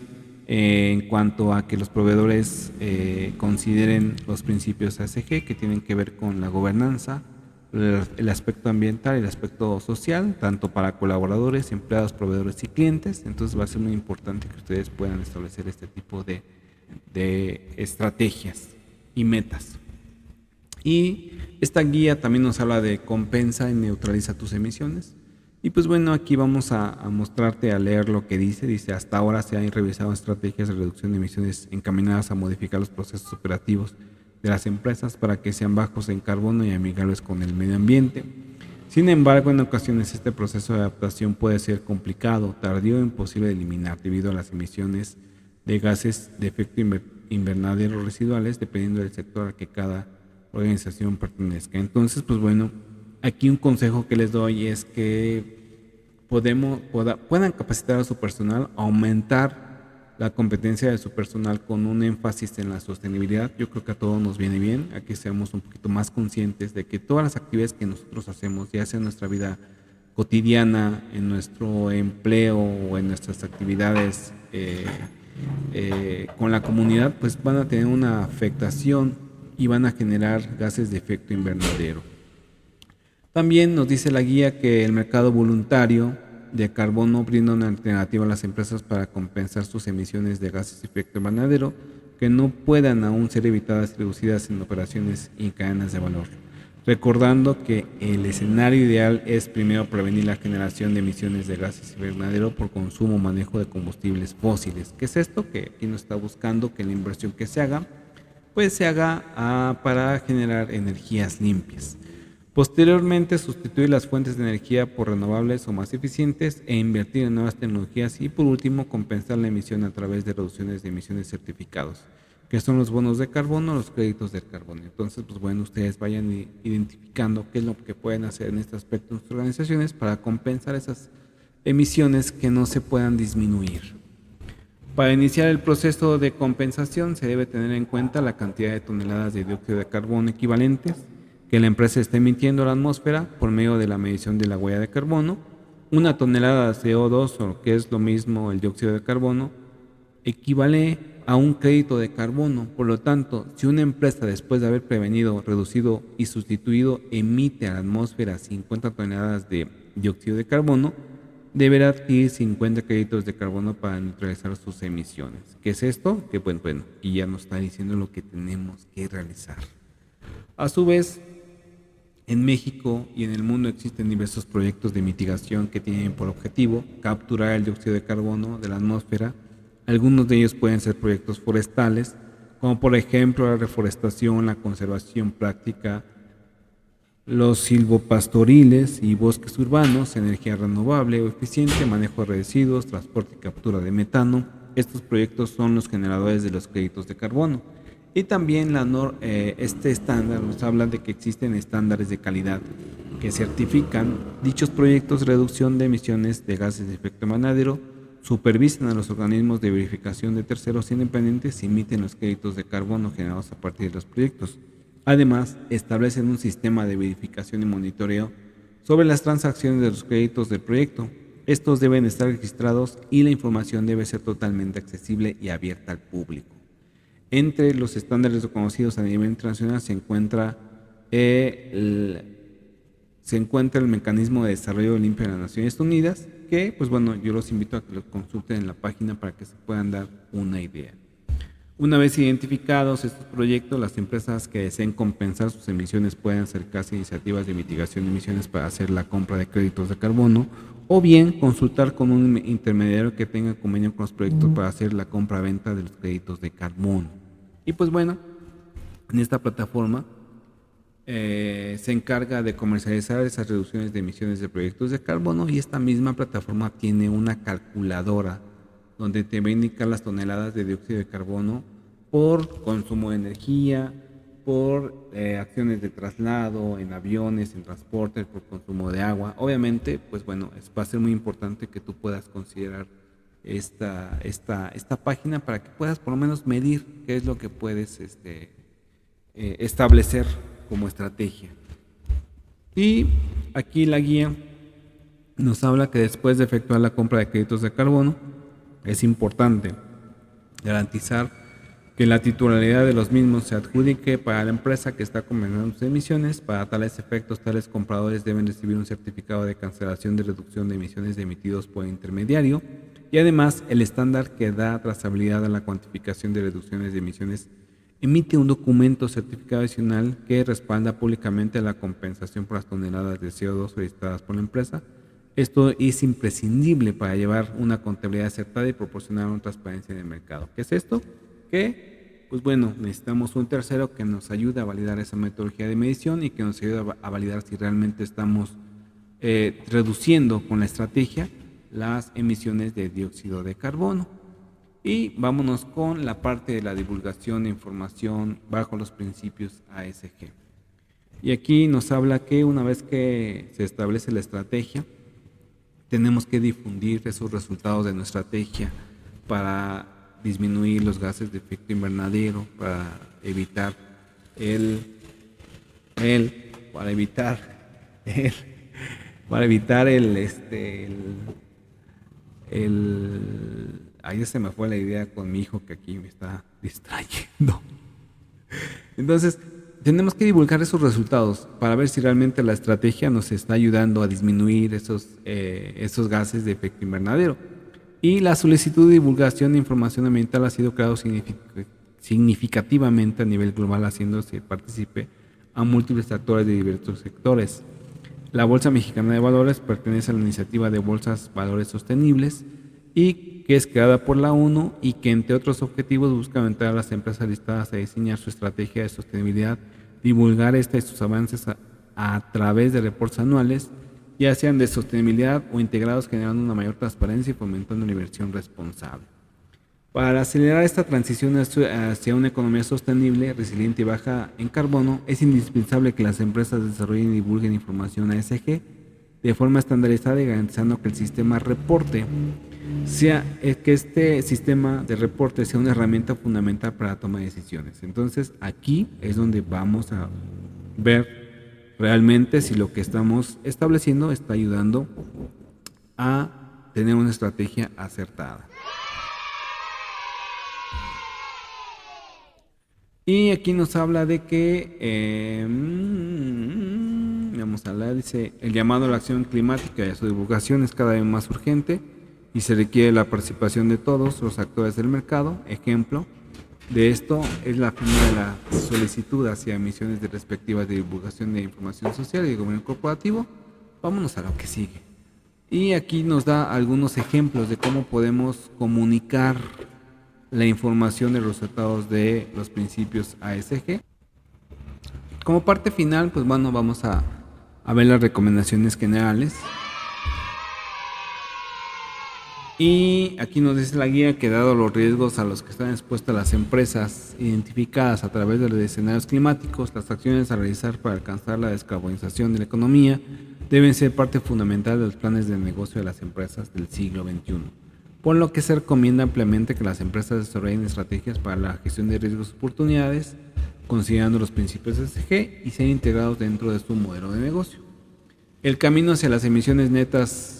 en cuanto a que los proveedores consideren los principios ESG que tienen que ver con la gobernanza, el aspecto ambiental y el aspecto social, tanto para colaboradores, empleados, proveedores y clientes. Entonces va a ser muy importante que ustedes puedan establecer este tipo de estrategias y metas. Y esta guía también nos habla de compensa y neutraliza tus emisiones. Y pues bueno, aquí vamos a mostrarte, a leer lo que dice. Dice, hasta ahora se han revisado estrategias de reducción de emisiones encaminadas a modificar los procesos operativos de las empresas para que sean bajos en carbono y amigables con el medio ambiente. Sin embargo, en ocasiones este proceso de adaptación puede ser complicado, tardío e imposible de eliminar debido a las emisiones de gases de efecto invernadero residuales, dependiendo del sector al que cada organización pertenezca. Entonces, pues bueno, aquí un consejo que les doy es que puedan capacitar a su personal, aumentar la competencia de su personal con un énfasis en la sostenibilidad. Yo creo que a todos nos viene bien, a que seamos un poquito más conscientes de que todas las actividades que nosotros hacemos, ya sea en nuestra vida cotidiana, en nuestro empleo o en nuestras actividades con la comunidad, pues van a tener una afectación y van a generar gases de efecto invernadero. También nos dice la guía que el mercado voluntario de carbono brinda una alternativa a las empresas para compensar sus emisiones de gases de efecto invernadero que no puedan aún ser evitadas y reducidas en operaciones y cadenas de valor. Recordando que el escenario ideal es primero prevenir la generación de emisiones de gases invernadero por consumo o manejo de combustibles fósiles. ¿Qué es esto? Que aquí nos está buscando que la inversión que se haga, pues se haga para generar energías limpias. Posteriormente, sustituir las fuentes de energía por renovables o más eficientes e invertir en nuevas tecnologías y, por último, compensar la emisión a través de reducciones de emisiones certificados, que son los bonos de carbono, los créditos del carbono. Entonces, pues bueno, ustedes vayan identificando qué es lo que pueden hacer en este aspecto en sus organizaciones para compensar esas emisiones que no se puedan disminuir. Para iniciar el proceso de compensación se debe tener en cuenta la cantidad de toneladas de dióxido de carbono equivalentes que la empresa está emitiendo a la atmósfera por medio de la medición de la huella de carbono. Una tonelada de CO2, o que es lo mismo el dióxido de carbono, equivale a un crédito de carbono. Por lo tanto, si una empresa, después de haber prevenido, reducido y sustituido, emite a la atmósfera 50 toneladas de dióxido de carbono, deberá adquirir 50 créditos de carbono para neutralizar sus emisiones. ¿Qué es esto? Que bueno, y ya nos está diciendo lo que tenemos que realizar. A su vez, en México y en el mundo existen diversos proyectos de mitigación que tienen por objetivo capturar el dióxido de carbono de la atmósfera. Algunos de ellos pueden ser proyectos forestales, como por ejemplo la reforestación, la conservación práctica, los silvopastoriles y bosques urbanos, energía renovable o eficiente, manejo de residuos, transporte y captura de metano. Estos proyectos son los generadores de los créditos de carbono. Y también este estándar nos habla de que existen estándares de calidad que certifican dichos proyectos de reducción de emisiones de gases de efecto invernadero, supervisan a los organismos de verificación de terceros independientes y emiten los créditos de carbono generados a partir de los proyectos. Además, establecen un sistema de verificación y monitoreo sobre las transacciones de los créditos del proyecto. Estos deben estar registrados y la información debe ser totalmente accesible y abierta al público. Entre los estándares reconocidos a nivel internacional se encuentra el Mecanismo de Desarrollo Limpio de las Naciones Unidas, que, pues bueno, yo los invito a que lo consulten en la página para que se puedan dar una idea. Una vez identificados estos proyectos, las empresas que deseen compensar sus emisiones pueden acercarse a iniciativas de mitigación de emisiones para hacer la compra de créditos de carbono o bien consultar con un intermediario que tenga convenio con los proyectos para hacer la compra-venta de los créditos de carbono. Y pues bueno, en esta plataforma se encarga de comercializar esas reducciones de emisiones de proyectos de carbono y esta misma plataforma tiene una calculadora donde te va a indicar las toneladas de dióxido de carbono por consumo de energía, por acciones de traslado, en aviones, en transporte, por consumo de agua. Obviamente, pues bueno, va a ser muy importante que tú puedas considerar esta página para que puedas por lo menos medir qué es lo que puedes establecer como estrategia. Y aquí la guía nos habla que después de efectuar la compra de créditos de carbono, es importante garantizar que la titularidad de los mismos se adjudique para la empresa que está compensando sus emisiones. Para tales efectos, tales compradores deben recibir un certificado de cancelación de reducción de emisiones emitidos por intermediario y además el estándar que da trazabilidad a la cuantificación de reducciones de emisiones emite un documento certificado adicional que respalda públicamente la compensación por las toneladas de CO2 solicitadas por la empresa. Esto es imprescindible para llevar una contabilidad acertada y proporcionar una transparencia en el mercado. ¿Qué es esto? Que, pues bueno, necesitamos un tercero que nos ayude a validar esa metodología de medición y que nos ayude a validar si realmente estamos reduciendo con la estrategia las emisiones de dióxido de carbono. Y vámonos con la parte de la divulgación de información bajo los principios ASG. Y aquí nos habla que una vez que se establece la estrategia, tenemos que difundir esos resultados de nuestra estrategia para disminuir los gases de efecto invernadero, para evitar ahí se me fue la idea con mi hijo que aquí me está distrayendo. Entonces, tenemos que divulgar esos resultados para ver si realmente la estrategia nos está ayudando a disminuir esos gases de efecto invernadero. Y la solicitud de divulgación de información ambiental ha sido creado significativamente a nivel global, haciéndose partícipe a múltiples actores de diversos sectores. La Bolsa Mexicana de Valores pertenece a la iniciativa de Bolsas Valores Sostenibles y que es creada por la ONU y que, entre otros objetivos, busca aventar a las empresas listadas a diseñar su estrategia de sostenibilidad, divulgar esta y sus avances a través de reportes anuales, ya sean de sostenibilidad o integrados, generando una mayor transparencia y fomentando una inversión responsable. Para acelerar esta transición hacia una economía sostenible, resiliente y baja en carbono, es indispensable que las empresas desarrollen y divulguen información ESG de forma estandarizada y garantizando que el sistema reporte que este sistema de reporte sea una herramienta fundamental para la toma de decisiones. Entonces, aquí es donde vamos a ver realmente si lo que estamos estableciendo está ayudando a tener una estrategia acertada. Y aquí nos habla de que, vamos a hablar, dice, el llamado a la acción climática y a su divulgación es cada vez más urgente y se requiere la participación de todos los actores del mercado. Ejemplo de esto es la firma de la solicitud hacia emisiones de respectivas de divulgación de información social y de gobierno corporativo. Vámonos a lo que sigue. Y aquí nos da algunos ejemplos de cómo podemos comunicar la información de los resultados de los principios ASG. Como parte final, pues bueno, vamos a ver las recomendaciones generales. Y aquí nos dice la guía que, dado los riesgos a los que están expuestas las empresas identificadas a través de los escenarios climáticos, las acciones a realizar para alcanzar la descarbonización de la economía deben ser parte fundamental de los planes de negocio de las empresas del siglo XXI. Por lo que se recomienda ampliamente que las empresas desarrollen estrategias para la gestión de riesgos y oportunidades, considerando los principios ESG y sean integrados dentro de su modelo de negocio. El camino hacia las emisiones netas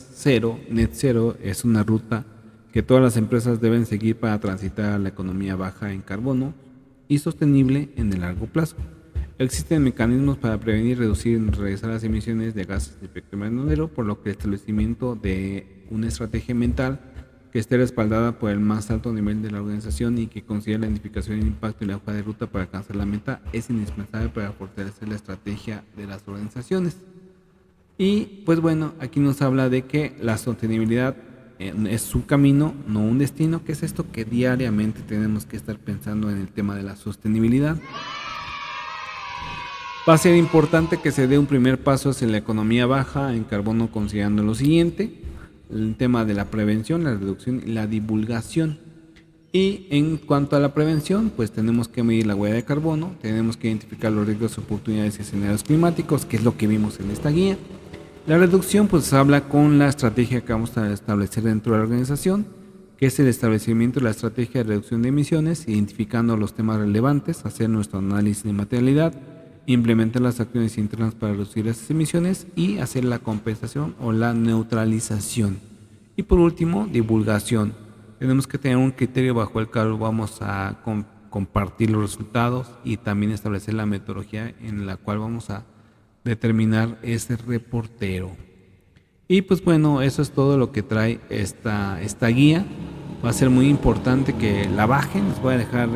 net zero, es una ruta que todas las empresas deben seguir para transitar a la economía baja en carbono y sostenible en el largo plazo. Existen mecanismos para prevenir, reducir y reducir las emisiones de gases de efecto invernadero, por lo que el establecimiento de una estrategia ambiental que esté respaldada por el más alto nivel de la organización y que considere la identificación del impacto y la hoja de ruta para alcanzar la meta es indispensable para fortalecer la estrategia de las organizaciones. Y pues bueno, aquí nos habla de que la sostenibilidad es su camino, no un destino. ¿Qué es esto? Que diariamente tenemos que estar pensando en el tema de la sostenibilidad. Va a ser importante que se dé un primer paso hacia la economía baja en carbono, considerando lo siguiente: el tema de la prevención, la reducción y la divulgación. Y en cuanto a la prevención, pues tenemos que medir la huella de carbono, tenemos que identificar los riesgos, oportunidades y escenarios climáticos, que es lo que vimos en esta guía. La reducción pues habla con la estrategia que vamos a establecer dentro de la organización, que es el establecimiento de la estrategia de reducción de emisiones, identificando los temas relevantes, hacer nuestro análisis de materialidad, implementar las acciones internas para reducir esas emisiones y hacer la compensación o la neutralización. Y por último, divulgación. Tenemos que tener un criterio bajo el cual vamos a compartir los resultados y también establecer la metodología en la cual vamos a determinar ese reportero. Y pues bueno, eso es todo lo que trae esta guía. Va a ser muy importante que la bajen. Les voy a dejar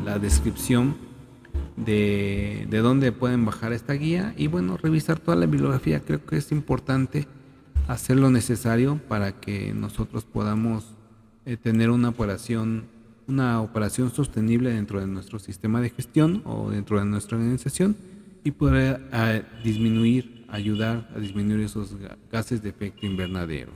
la descripción de dónde pueden bajar esta guía y bueno, revisar toda la bibliografía. Creo que es importante hacer lo necesario para que nosotros podamos tener una operación sostenible dentro de nuestro sistema de gestión o dentro de nuestra organización y poder ayudar a disminuir esos gases de efecto invernadero.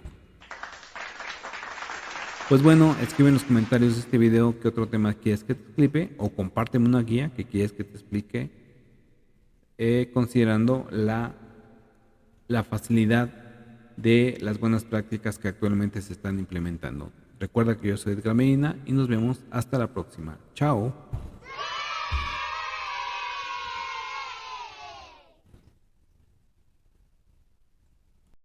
Pues bueno, escribe en los comentarios de este video qué otro tema quieres que te explique o compárteme una guía que quieres que te explique considerando la facilidad de las buenas prácticas que actualmente se están implementando. Recuerda que yo soy Edgar Medina y nos vemos hasta la próxima. Chao.